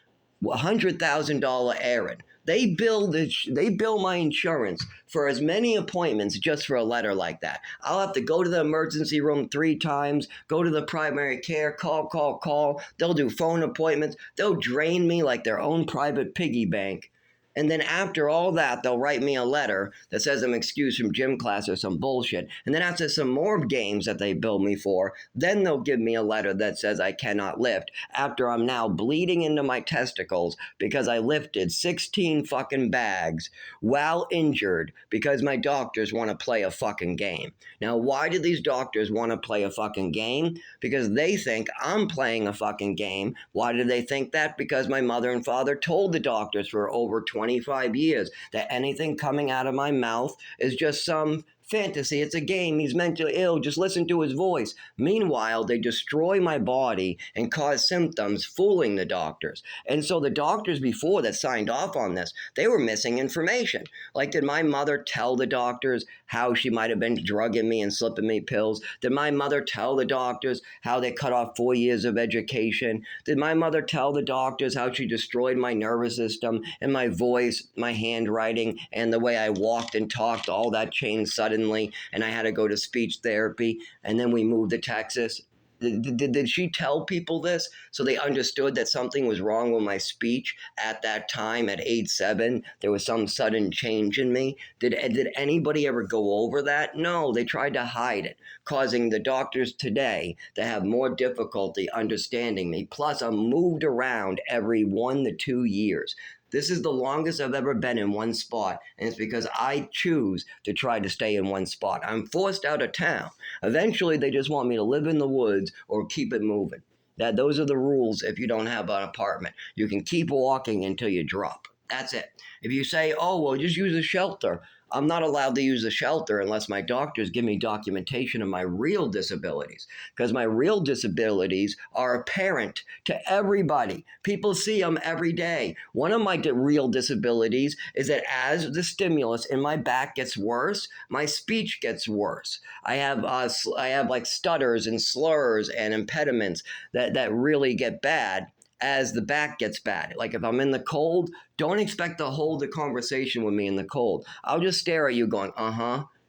$100,000 errand. They bill my insurance for as many appointments just for a letter like that. I'll have to go to the emergency room 3 times, go to the primary care, call. They'll do phone appointments. They'll drain me like their own private piggy bank. And then after all that, they'll write me a letter that says I'm excused from gym class or some bullshit. And then after some more games that they bill me for, then they'll give me a letter that says I cannot lift after I'm now bleeding into my testicles because I lifted 16 fucking bags while injured because my doctors want to play a fucking game. Now, why do these doctors want to play a fucking game? Because they think I'm playing a fucking game. Why do they think that? Because my mother and father told the doctors for over 25 years that anything coming out of my mouth is just some fantasy. It's a game. He's mentally ill. Just listen to his voice. Meanwhile, they destroy my body and cause symptoms, fooling the doctors. And so the doctors before that signed off on this, they were missing information. Like, did my mother tell the doctors how she might have been drugging me and slipping me pills? Did my mother tell the doctors how they cut off 4 years of education? Did my mother tell the doctors how she destroyed my nervous system and my voice, my handwriting, and the way I walked and talked? All that changed suddenly, and I had to go to speech therapy, and then we moved to Texas. Did she tell people this so they understood that something was wrong with my speech at that time at age 7? There was some sudden change in me. Did anybody ever go over that? No, they tried to hide it, causing the doctors today to have more difficulty understanding me. Plus, I'm moved around every 1 to 2 years. This is the longest I've ever been in one spot, and it's because I choose to try to stay in one spot. I'm forced out of town. Eventually, they just want me to live in the woods or keep it moving. Those are the rules if you don't have an apartment. You can keep walking until you drop. That's it. If you say, oh, well, just use a shelter, I'm not allowed to use a shelter unless my doctors give me documentation of my real disabilities, because my real disabilities are apparent to everybody. People see them every day. One of my real disabilities is that as the stimulus in my back gets worse, my speech gets worse. I have like stutters and slurs and impediments that really get bad as the back gets bad. Like if I'm in the cold, don't expect to hold a conversation with me in the cold. I'll just stare at you going,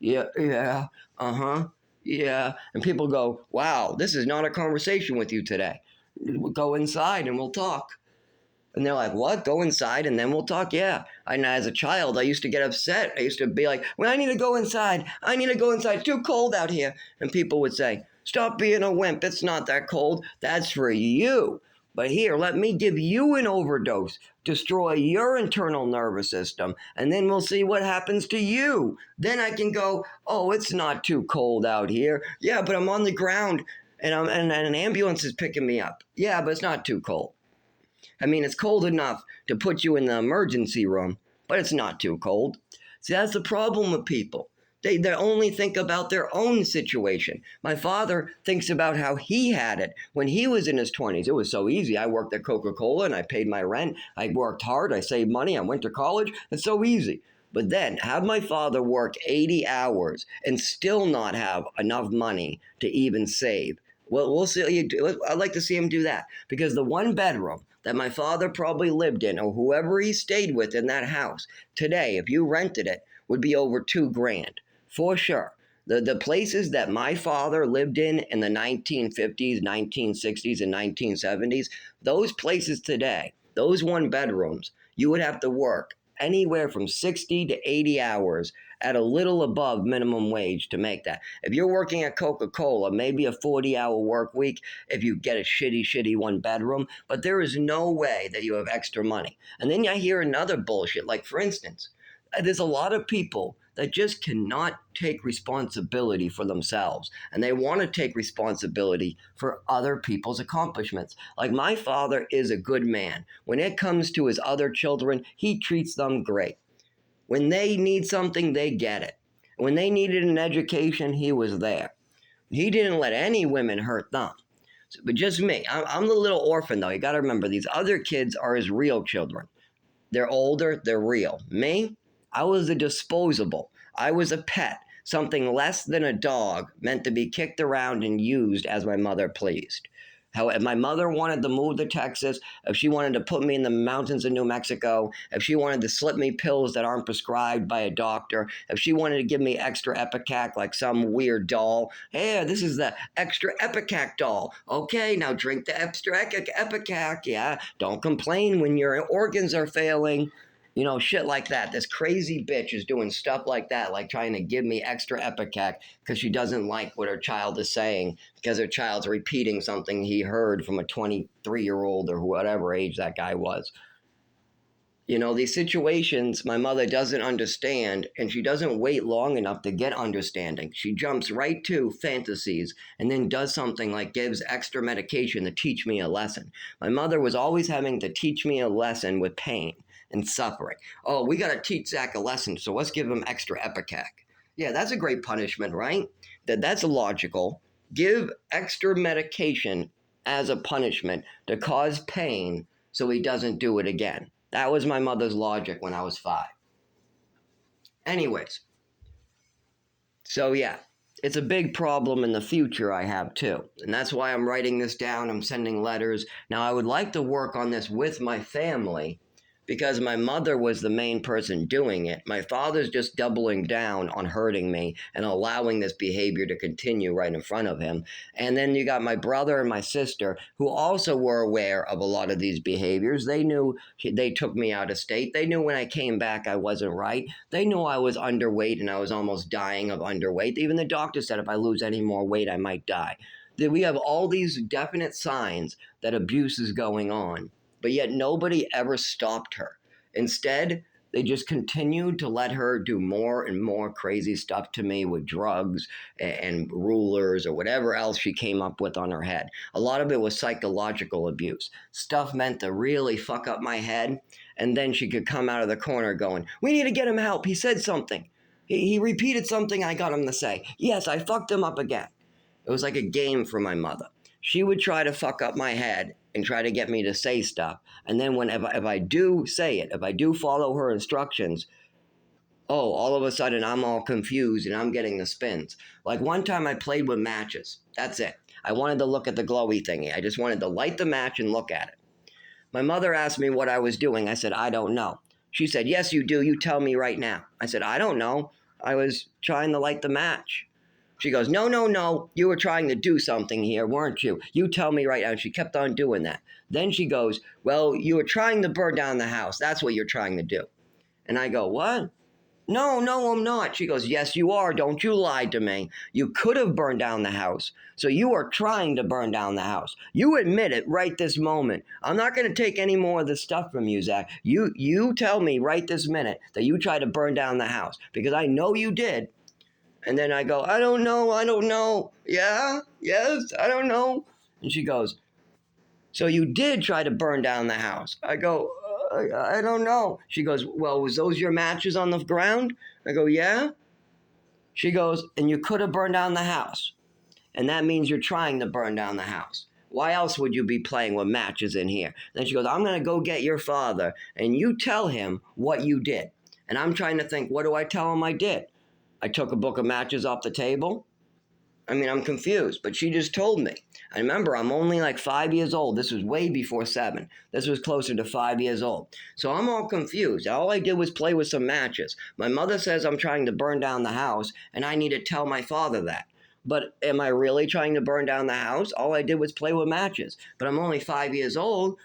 yeah, yeah. And people go, wow, this is not a conversation with you today. We'll go inside and we'll talk. And they're like, what? Go inside and then we'll talk? Yeah. And as a child, I used to get upset. I used to be like, well, I need to go inside. It's too cold out here. And people would say, stop being a wimp. It's not that cold. That's for you. But here, let me give you an overdose, destroy your internal nervous system, and then we'll see what happens to you. Then I can go, oh, it's not too cold out here. Yeah, but I'm on the ground, and an ambulance is picking me up. Yeah, but it's not too cold. I mean, it's cold enough to put you in the emergency room, but it's not too cold. See, that's the problem with people. They only think about their own situation. My father thinks about how he had it when he was in his 20s. It was so easy. I worked at Coca-Cola and I paid my rent. I worked hard. I saved money. I went to college. It's so easy. But then have my father work 80 hours and still not have enough money to even save. Well, we'll see. I'd like to see him do that because the one bedroom that my father probably lived in or whoever he stayed with in that house today, if you rented it, would be over $2,000 for sure. The places that my father lived in the 1950s, 1960s, and 1970s, those places today, those one bedrooms, you would have to work anywhere from 60 to 80 hours at a little above minimum wage to make that. If you're working at Coca-Cola, maybe a 40-hour work week if you get a shitty one bedroom, but there is no way that you have extra money. And then I hear another bullshit, like for instance, there's a lot of people that just cannot take responsibility for themselves and they want to take responsibility for other people's accomplishments. Like my father is a good man. When it comes to his other children, he treats them great. When they need something, they get it. When they needed an education, he was there. He didn't let any women hurt them. But just me. I'm the little orphan, though. You got to remember, these other kids are his real children. They're older, they're real. Me, I was a disposable. I was a pet, something less than a dog, meant to be kicked around and used as my mother pleased. How if my mother wanted to move to Texas, if she wanted to put me in the mountains of New Mexico, if she wanted to slip me pills that aren't prescribed by a doctor, if she wanted to give me extra Epicac like some weird doll, hey, this is the extra Epicac doll. Okay, now drink the extra Epicac. Yeah, don't complain when your organs are failing. You know, shit like that. This crazy bitch is doing stuff like that, like trying to give me extra Epicac because she doesn't like what her child is saying because her child's repeating something he heard from a 23-year-old or whatever age that guy was. You know, these situations my mother doesn't understand, and she doesn't wait long enough to get understanding. She jumps right to fantasies and then does something like gives extra medication to teach me a lesson. My mother was always having to teach me a lesson with pain and suffering. Oh, we got to teach Zach a lesson, so let's give him extra Epicac. Yeah, that's a great punishment, right? That's logical. Give extra medication as a punishment to cause pain so he doesn't do it again. That was my mother's logic when I was 5. Anyways, so yeah, it's a big problem in the future I have too. And that's why I'm writing this down. I'm sending letters. Now, I would like to work on this with my family because my mother was the main person doing it. My father's just doubling down on hurting me and allowing this behavior to continue right in front of him. And then you got my brother and my sister who also were aware of a lot of these behaviors. They knew they took me out of state. They knew when I came back I wasn't right. They knew I was underweight and I was almost dying of underweight. Even the doctor said if I lose any more weight, I might die. We have all these definite signs that abuse is going on, but yet nobody ever stopped her. Instead, they just continued to let her do more and more crazy stuff to me with drugs and rulers or whatever else she came up with on her head. A lot of it was psychological abuse. Stuff meant to really fuck up my head, and then she could come out of the corner going, "We need to get him help. He said something. He repeated something I got him to say. Yes, I fucked him up again." It was like a game for my mother. She would try to fuck up my head and try to get me to say stuff. And then if I do say it, if I do follow her instructions, oh, all of a sudden I'm all confused and I'm getting the spins. Like one time I played with matches. That's it. I wanted to look at the glowy thingy. I just wanted to light the match and look at it. My mother asked me what I was doing. I said, I don't know. She said, yes, you do. You tell me right now. I said, I don't know. I was trying to light the match. She goes, no. You were trying to do something here, weren't you? You tell me right now. And she kept on doing that. Then she goes, well, you were trying to burn down the house. That's what you're trying to do. And I go, what? No, I'm not. She goes, yes, you are. Don't you lie to me. You could have burned down the house. So you are trying to burn down the house. You admit it right this moment. I'm not going to take any more of this stuff from you, Zach. You tell me right this minute that you tried to burn down the house because I know you did. And then I go, I don't know. Yeah, yes, I don't know. And she goes, so you did try to burn down the house. I go, I don't know. She goes, well, was those your matches on the ground? I go, yeah. She goes, and you could have burned down the house. And that means you're trying to burn down the house. Why else would you be playing with matches in here? Then she goes, I'm going to go get your father, and you tell him what you did. And I'm trying to think, what do I tell him I did? I took a book of matches off the table. I mean, I'm confused, but she just told me. I remember I'm only like 5 years old. This was way before 7. This was closer to 5 years old. So I'm all confused. All I did was play with some matches. My mother says I'm trying to burn down the house, and I need to tell my father that. But am I really trying to burn down the house? All I did was play with matches. But I'm only 5 years old,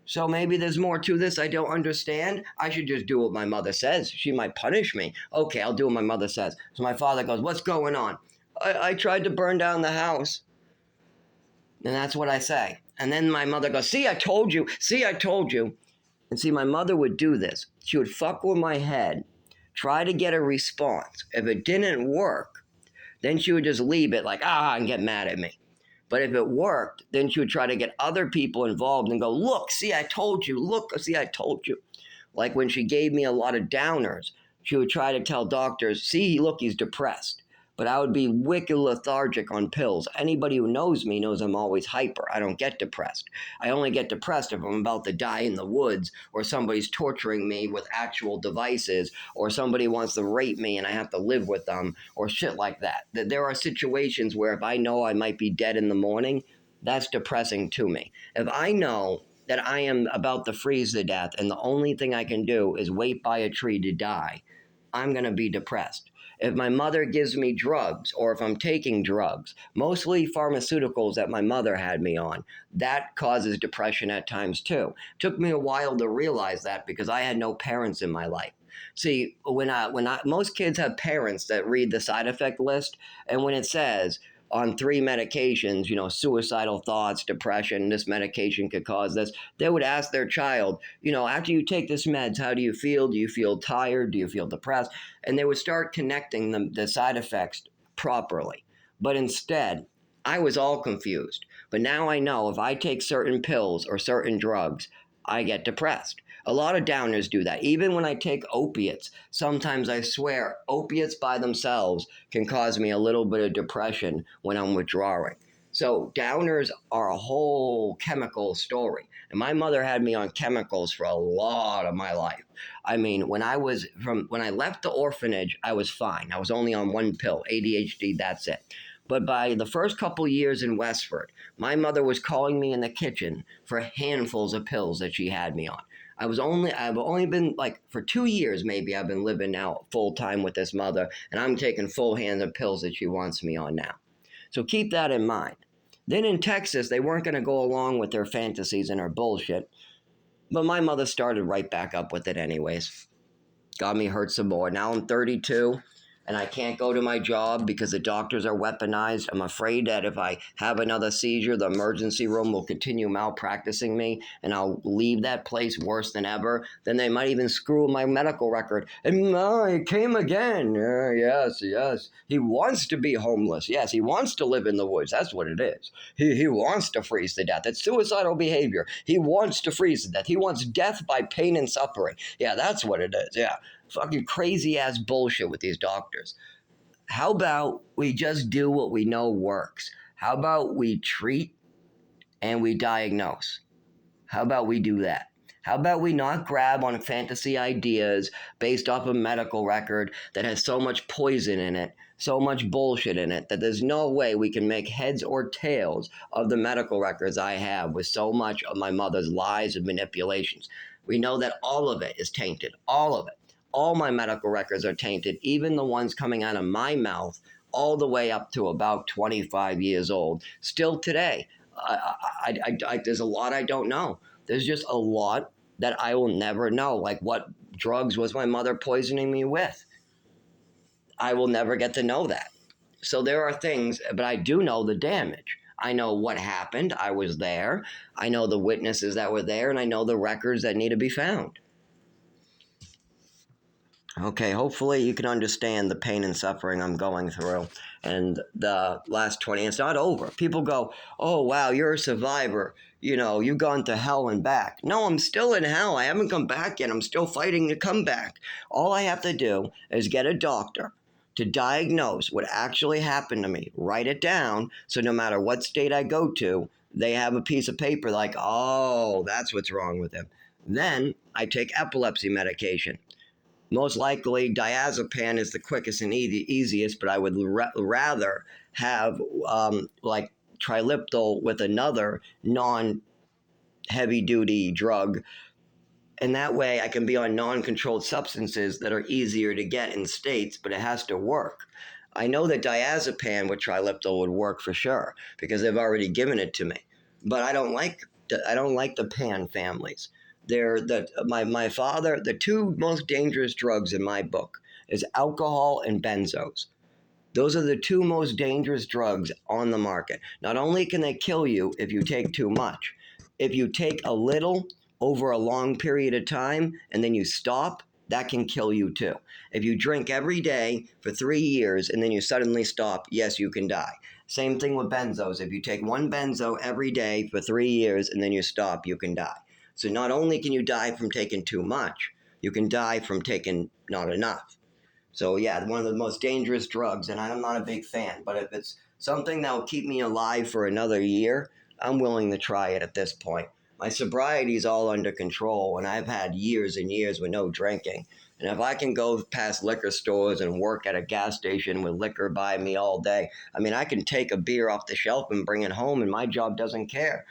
so maybe there's more to this I don't understand. I should just do what my mother says. She might punish me. Okay, I'll do what my mother says. So my father goes, what's going on? I tried to burn down the house. And that's what I say. And then my mother goes, see, I told you. See, I told you. And see, my mother would do this. She would fuck with my head, try to get a response. If it didn't work, then she would just leave it like, and get mad at me. But if it worked, then she would try to get other people involved and go, look, see, I told you. Look, see, I told you. Like when she gave me a lot of downers, she would try to tell doctors, see, look, he's depressed. But I would be wicked lethargic on pills. Anybody who knows me knows I'm always hyper. I don't get depressed. I only get depressed if I'm about to die in the woods, or somebody's torturing me with actual devices, or somebody wants to rape me and I have to live with them, or shit like that. There are situations where if I know I might be dead in the morning, that's depressing to me. If I know that I am about to freeze to death and the only thing I can do is wait by a tree to die, I'm going to be depressed. If my mother gives me drugs, or if I'm taking drugs, mostly pharmaceuticals that my mother had me on, that causes depression at times too. It took me a while to realize that because I had no parents in my life. See, most kids have parents that read the side effect list, and when it says on 3 medications, suicidal thoughts, depression, this medication could cause this, they would ask their child, after you take this meds, how do you feel? Do you feel tired? Do you feel depressed? And they would start connecting the side effects properly. But instead, I was all confused. But now I know if I take certain pills or certain drugs, I get depressed. A lot of downers do that. Even when I take opiates, sometimes I swear opiates by themselves can cause me a little bit of depression when I'm withdrawing. So downers are a whole chemical story. And my mother had me on chemicals for a lot of my life. I mean, when I left the orphanage, I was fine. I was only on one pill, ADHD, that's it. But by the first couple years in Westford, my mother was calling me in the kitchen for handfuls of pills that she had me on. I've only been like for 2 years maybe I've been living now full time with this mother, and I'm taking full hands of pills that she wants me on now. So keep that in mind. Then in Texas, they weren't going to go along with their fantasies and her bullshit, but my mother started right back up with it anyways. Got me hurt some more. Now I'm 32. And I can't go to my job because the doctors are weaponized. I'm afraid that if I have another seizure, the emergency room will continue malpracticing me, and I'll leave that place worse than ever. Then they might even screw my medical record. And he came again. Yes. He wants to be homeless. Yes, he wants to live in the woods. That's what it is. He wants to freeze to death. It's suicidal behavior. He wants to freeze to death. He wants death by pain and suffering. Yeah, that's what it is. Yeah. Fucking crazy ass bullshit with these doctors. How about we just do what we know works? How about we treat and we diagnose? How about we do that? How about we not grab on fantasy ideas based off a medical record that has so much poison in it, so much bullshit in it, that there's no way we can make heads or tails of the medical records I have with so much of my mother's lies and manipulations. We know that all of it is tainted, all of it. All my medical records are tainted, even the ones coming out of my mouth, all the way up to about 25 years old. Still today, there's a lot I don't know. There's just a lot that I will never know. Like, what drugs was my mother poisoning me with? I will never get to know that. So there are things, but I do know the damage. I know what happened. I was there. I know the witnesses that were there, and I know the records that need to be found. Okay, hopefully you can understand the pain and suffering I'm going through. And the last 20, it's not over. People go, oh, wow, you're a survivor. you've gone to hell and back. No, I'm still in hell. I haven't come back yet. I'm still fighting to come back. All I have to do is get a doctor to diagnose what actually happened to me, write it down, so no matter what state I go to, they have a piece of paper like, oh, that's what's wrong with him. Then I take epilepsy medication. Most likely, diazepam is the quickest and easiest, but I would rather have like triliptal with another non heavy duty drug, and that way I can be on non-controlled substances that are easier to get in states, but it has to work. I know that diazepam with triliptal would work for sure because they've already given it to me, but I don't like the pan families. My father. The two most dangerous drugs in my book is alcohol and benzos. Those are the two most dangerous drugs on the market. Not only can they kill you if you take too much, if you take a little over a long period of time and then you stop, that can kill you too. If you drink every day for 3 years and then you suddenly stop, yes, you can die. Same thing with benzos. If you take one benzo every day for 3 years and then you stop, you can die. So not only can you die from taking too much, you can die from taking not enough. So yeah, one of the most dangerous drugs, and I'm not a big fan. But if it's something that will keep me alive for another year, I'm willing to try it at this point. My sobriety is all under control, and I've had years and years with no drinking. And if I can go past liquor stores and work at a gas station with liquor by me all day, I mean, I can take a beer off the shelf and bring it home, and my job doesn't care.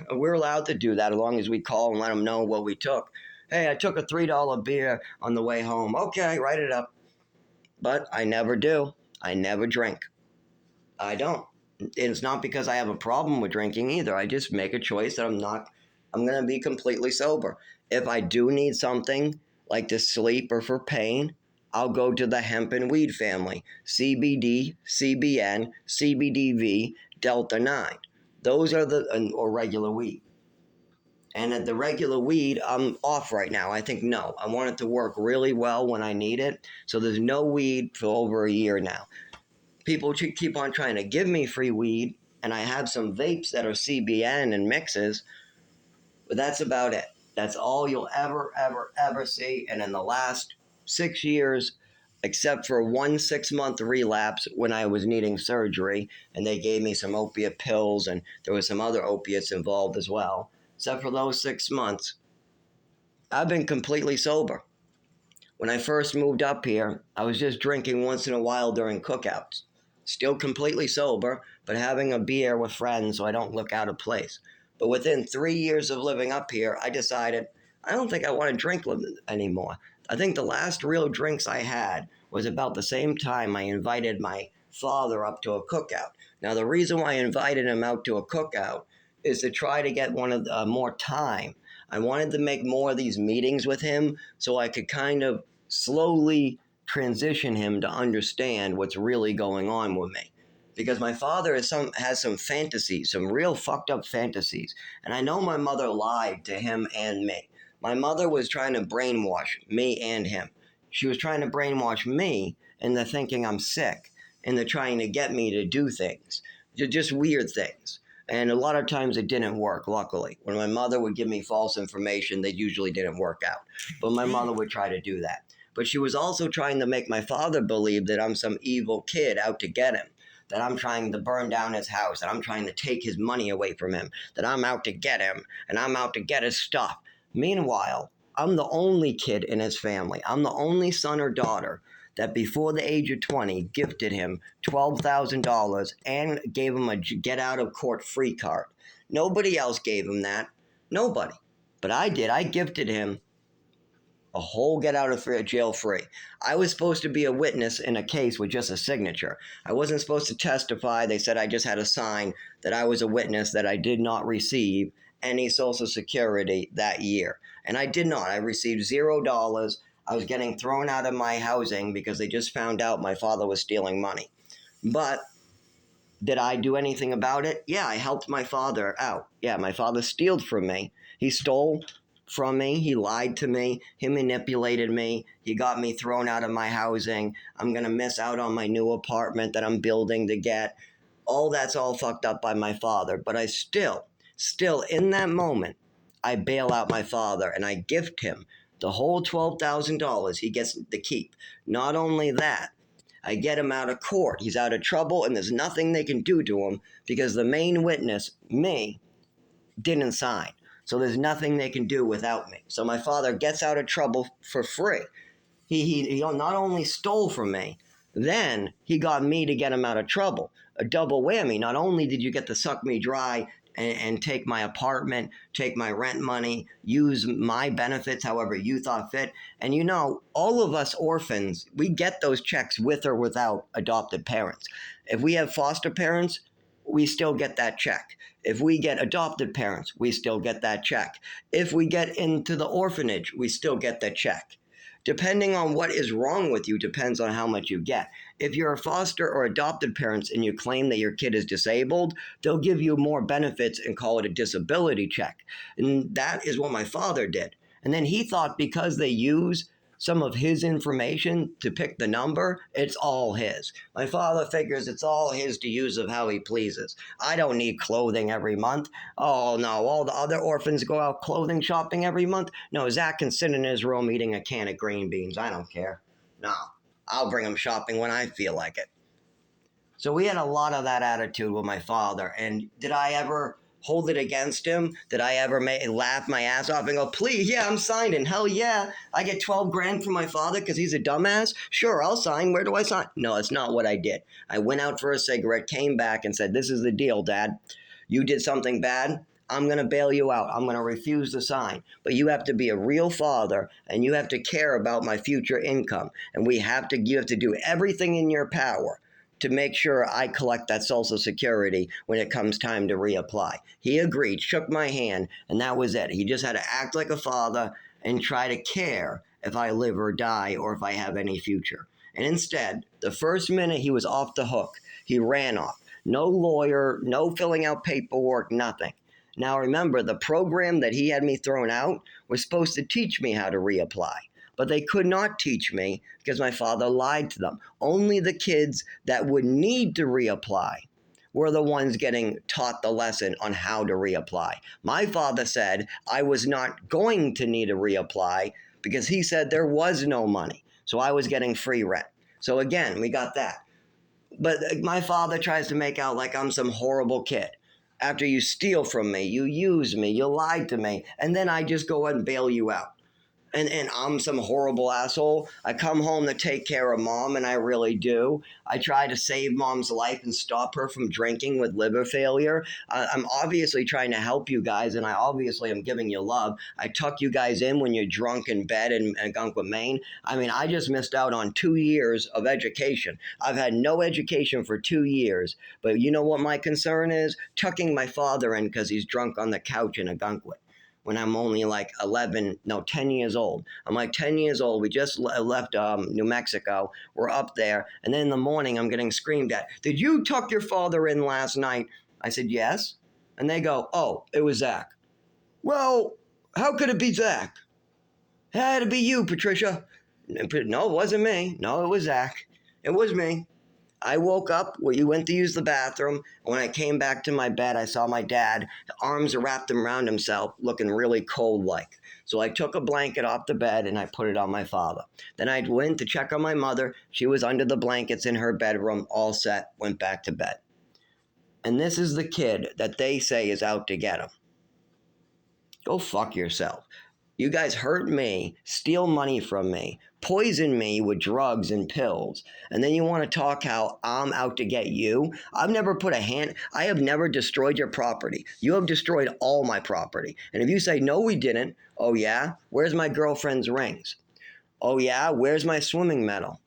We're allowed to do that as long as we call and let them know what we took. Hey, I took a $3 beer on the way home. Okay, write it up. But I never do. I never drink. I don't. And it's not because I have a problem with drinking either. I just make a choice that I'm going to be completely sober. If I do need something like to sleep or for pain, I'll go to the hemp and weed family: CBD, CBN, CBDV, death-I. Those are or regular weed. And at the regular weed, I'm off right now. I think no. I want it to work really well when I need it. So there's no weed for over a year now. People keep on trying to give me free weed, and I have some vapes that are CBN and mixes, but that's about it. That's all you'll ever, ever, ever see. And in the last 6 years, except for one 6-month relapse when I was needing surgery, and they gave me some opiate pills, and there was some other opiates involved as well. Except for those 6 months, I've been completely sober. When I first moved up here, I was just drinking once in a while during cookouts. Still completely sober, but having a beer with friends so I don't look out of place. But within 3 years of living up here, I decided I don't think I want to drink anymore. I think the last real drinks I had was about the same time I invited my father up to a cookout. Now, the reason why I invited him out to a cookout is to try to get more time. I wanted to make more of these meetings with him so I could kind of slowly transition him to understand what's really going on with me. Because my father has some fantasies, some real fucked up fantasies. And I know my mother lied to him and me. My mother was trying to brainwash me and him. She was trying to brainwash me into thinking I'm sick, and they're trying to get me to do things, just weird things. And a lot of times it didn't work, luckily. When my mother would give me false information, they usually didn't work out. But my mother would try to do that. But she was also trying to make my father believe that I'm some evil kid out to get him, that I'm trying to burn down his house, that I'm trying to take his money away from him, that I'm out to get him, and I'm out to get his stuff. Meanwhile, I'm the only kid in his family. I'm the only son or daughter that before the age of 20 gifted him $12,000 and gave him a get out of court free card. Nobody else gave him that. Nobody. But I did. I gifted him a whole get out of jail free. I was supposed to be a witness in a case with just a signature. I wasn't supposed to testify. They said I just had to sign that I was a witness, that I did not receive any Social Security that year. And I did not. I received $0. I was getting thrown out of my housing because they just found out my father was stealing money. But did I do anything about it? Yeah, I helped my father out. Yeah, my father stole from me. He stole from me. He lied to me. He manipulated me. He got me thrown out of my housing. I'm going to miss out on my new apartment that I'm building to get. All that's all fucked up by my father. But I still Still, in that moment, I bail out my father and I gift him the whole $12,000 he gets to keep. Not only that, I get him out of court. He's out of trouble, and there's nothing they can do to him because the main witness, me, didn't sign. So there's nothing they can do without me. So my father gets out of trouble for free. He not only stole from me, then he got me to get him out of trouble. A double whammy. Not only did you get to suck me dry and take my apartment, take my rent money, use my benefits however you thought fit. And you know, all of us orphans, we get those checks with or without adopted parents. If we have foster parents, we still get that check. If we get adopted parents, we still get that check. If we get into the orphanage, we still get that check. Depending on what is wrong with you depends on how much you get. If you're a foster or adopted parents and you claim that your kid is disabled, they'll give you more benefits and call it a disability check. And that is what my father did. And then he thought because they use some of his information to pick the number, it's all his. My father figures it's all his to use of how he pleases. I don't need clothing every month. Oh no, all the other orphans go out clothing shopping every month. No, Zach can sit in his room eating a can of green beans. I don't care. No, I'll bring him shopping when I feel like it. So we had a lot of that attitude with my father. And did I ever hold it against him? Did I ever laugh my ass off and go, please, yeah, I'm signing. Hell yeah. I get 12 grand from my father because he's a dumbass? Sure, I'll sign. Where do I sign? No, it's not what I did. I went out for a cigarette, came back and said, this is the deal, Dad. You did something bad. I'm going to bail you out. I'm going to refuse to sign. But you have to be a real father and you have to care about my future income. And you have to do everything in your power to make sure I collect that Social Security when it comes time to reapply. He agreed, shook my hand, and that was it. He just had to act like a father and try to care if I live or die or if I have any future. And instead, the first minute he was off the hook, he ran off. No lawyer, no filling out paperwork, nothing. Now remember, the program that he had me thrown out was supposed to teach me how to reapply. But they could not teach me because my father lied to them. Only the kids that would need to reapply were the ones getting taught the lesson on how to reapply. My father said I was not going to need to reapply because he said there was no money. So I was getting free rent. So again, we got that. But my father tries to make out like I'm some horrible kid. After you steal from me, you use me, you lied to me, and then I just go and bail you out. And I'm some horrible asshole. I come home to take care of mom, and I really do. I try to save mom's life and stop her from drinking with liver failure. I'm obviously trying to help you guys, and I obviously am giving you love. I tuck you guys in when you're drunk in bed in Algonquin, Maine. I mean, I just missed out on 2 years of education. I've had no education for 2 years, but you know what my concern is? Tucking my father in because he's drunk on the couch in Algonquin. When I'm only like 10 years old. I'm like 10 years old. We just left New Mexico. We're up there. And then in the morning, I'm getting screamed at. Did you tuck your father in last night? I said, yes. And they go, oh, it was Zach. Well, how could it be Zach? It had to be you, Patricia. No, it wasn't me. No, it was Zach. It was me. I woke up, you went to use the bathroom, and when I came back to my bed, I saw my dad, arms wrapped around himself, looking really cold-like. So I took a blanket off the bed, and I put it on my father. Then I went to check on my mother. She was under the blankets in her bedroom, all set, went back to bed. And this is the kid that they say is out to get him. Go fuck yourself. You guys hurt me, steal money from me, poison me with drugs and pills, and then you want to talk how I'm out to get you? I have never destroyed your property. You have destroyed all my property. And if you say, no, we didn't, oh yeah, where's my girlfriend's rings? Oh yeah, where's my swimming medal?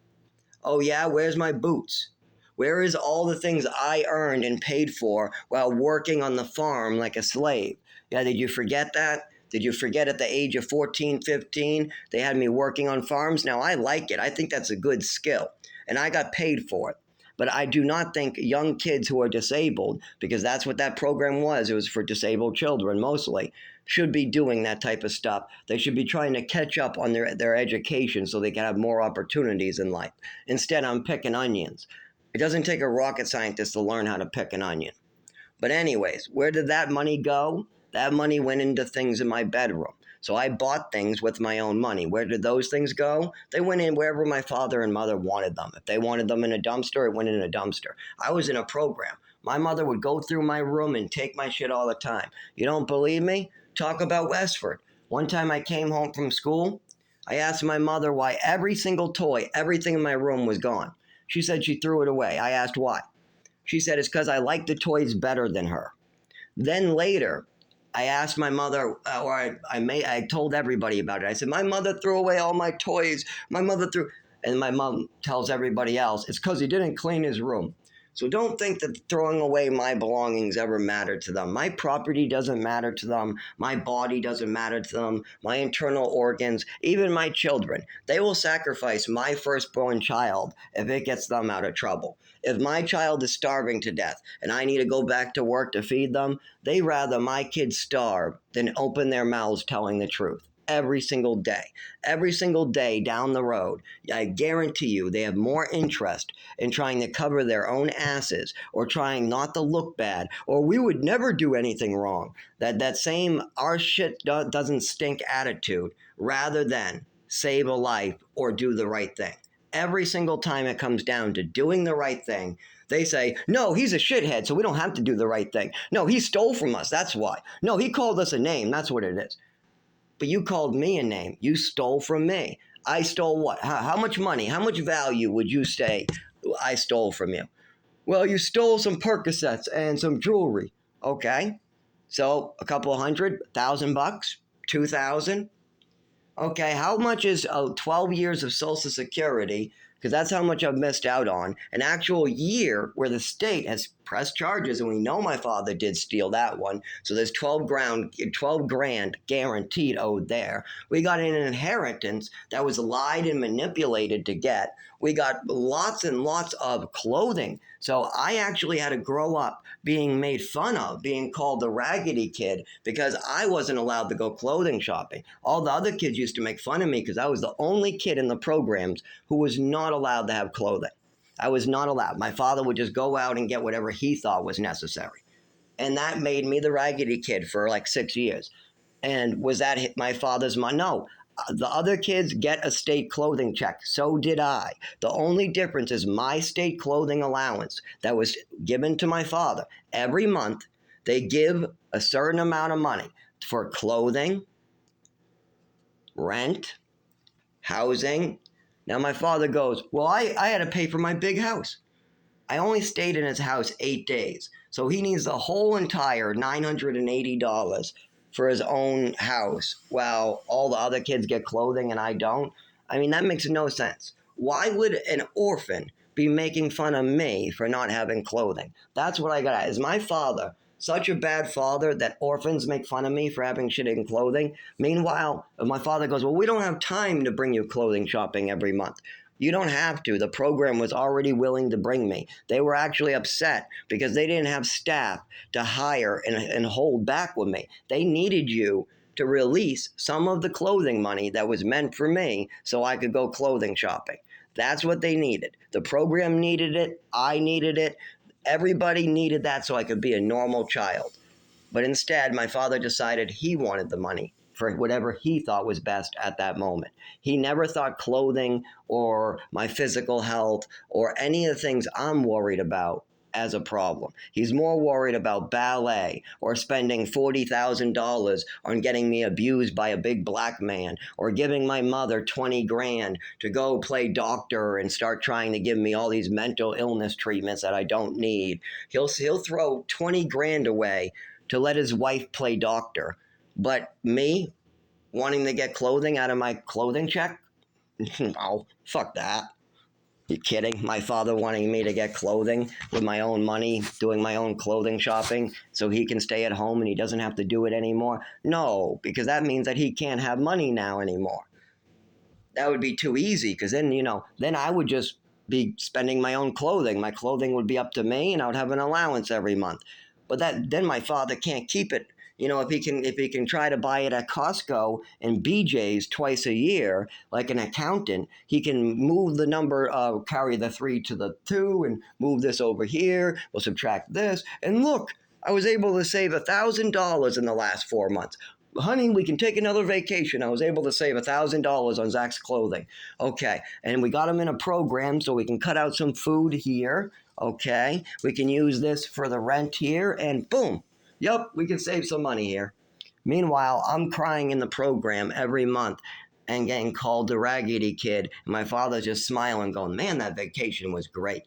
Oh yeah, where's my boots? Where is all the things I earned and paid for while working on the farm like a slave? Yeah, did you forget that? Did you forget at the age of 14, 15, they had me working on farms? Now, I like it. I think that's a good skill, and I got paid for it. But I do not think young kids who are disabled, because that's what that program was, it was for disabled children mostly, should be doing that type of stuff. They should be trying to catch up on their education so they can have more opportunities in life. Instead, I'm picking onions. It doesn't take a rocket scientist to learn how to pick an onion. But anyways, where did that money go? That money went into things in my bedroom. So I bought things with my own money. Where did those things go? They went in wherever my father and mother wanted them. If they wanted them in a dumpster, it went in a dumpster. I was in a program. My mother would go through my room and take my shit all the time. You don't believe me? Talk about Westford. One time I came home from school. I asked my mother why every single toy, everything in my room was gone. She said she threw it away. I asked why. She said it's because I like the toys better than her. Then later, I asked my mother, I told everybody about it. I said, my mother threw away all my toys. My mother threw, and my mom tells everybody else, it's because he didn't clean his room. So don't think that throwing away my belongings ever mattered to them. My property doesn't matter to them. My body doesn't matter to them. My internal organs, even my children, they will sacrifice my firstborn child if it gets them out of trouble. If my child is starving to death and I need to go back to work to feed them, they rather my kids starve than open their mouths telling the truth. Every single day down the road, I guarantee you they have more interest in trying to cover their own asses or trying not to look bad or we would never do anything wrong. That same our shit doesn't stink attitude rather than save a life or do the right thing. Every single time it comes down to doing the right thing, they say, no, he's a shithead, so we don't have to do the right thing. No, he stole from us, that's why. No, he called us a name, that's what it is. But you called me a name. You stole from me. I stole what? How much money? How much value would you say I stole from you? Well, you stole some Percocets and some jewelry. Okay. So a couple hundred, $1,000, 2,000. Okay, how much is 12 years of Social Security? Because that's how much I've missed out on. An actual year where the state has pressed charges, and we know my father did steal that one. So there's 12 grand guaranteed owed there. We got an inheritance that was lied and manipulated to get. We got lots and lots of clothing. So I actually had to grow up being made fun of, being called the raggedy kid because I wasn't allowed to go clothing shopping. All the other kids used to make fun of me because I was the only kid in the programs who was not allowed to have clothing. I was not allowed. My father would just go out and get whatever he thought was necessary. And that made me the raggedy kid for like 6 years. And was that my father's money? No. The other kids get a state clothing check. So did I. The only difference is my state clothing allowance that was given to my father. Every month, they give a certain amount of money for clothing, rent, housing. Now my father goes, well, I had to pay for my big house. I only stayed in his house 8 days. So he needs the whole entire $980 for his own house while all the other kids get clothing and I don't. I mean, that makes no sense. Why would an orphan be making fun of me for not having clothing? That's what I got at. Is my father such a bad father that orphans make fun of me for having shit in clothing? Meanwhile, my father goes, well, we don't have time to bring you clothing shopping every month. You don't have to. The program was already willing to bring me. They were actually upset because they didn't have staff to hire and hold back with me. They needed you to release some of the clothing money that was meant for me so I could go clothing shopping. That's what they needed. The program needed it. I needed it. Everybody needed that so I could be a normal child. But instead, my father decided he wanted the money for whatever he thought was best at that moment. He never thought clothing or my physical health or any of the things I'm worried about as a problem. He's more worried about ballet or spending $40,000 on getting me abused by a big black man or giving my mother 20 grand to go play doctor and start trying to give me all these mental illness treatments that I don't need. He'll throw 20 grand away to let his wife play doctor. But me wanting to get clothing out of my clothing check? No, fuck that. You kidding? My father wanting me to get clothing with my own money, doing my own clothing shopping so he can stay at home and he doesn't have to do it anymore? No, because that means that he can't have money now anymore. That would be too easy because then, then I would just be spending my own clothing. My clothing would be up to me and I would have an allowance every month. But then my father can't keep it. If he can try to buy it at Costco and BJ's twice a year, like an accountant, he can move the number, carry the 3 to the 2 and move this over here. We'll subtract this. And look, I was able to save $1,000 in the last 4 months. Honey, we can take another vacation. I was able to save $1,000 on Zach's clothing. Okay, and we got him in a program so we can cut out some food here. Okay, we can use this for the rent here, and boom. Yep, we can save some money here. Meanwhile, I'm crying in the program every month and getting called the raggedy kid. And my father's just smiling, going, man, that vacation was great.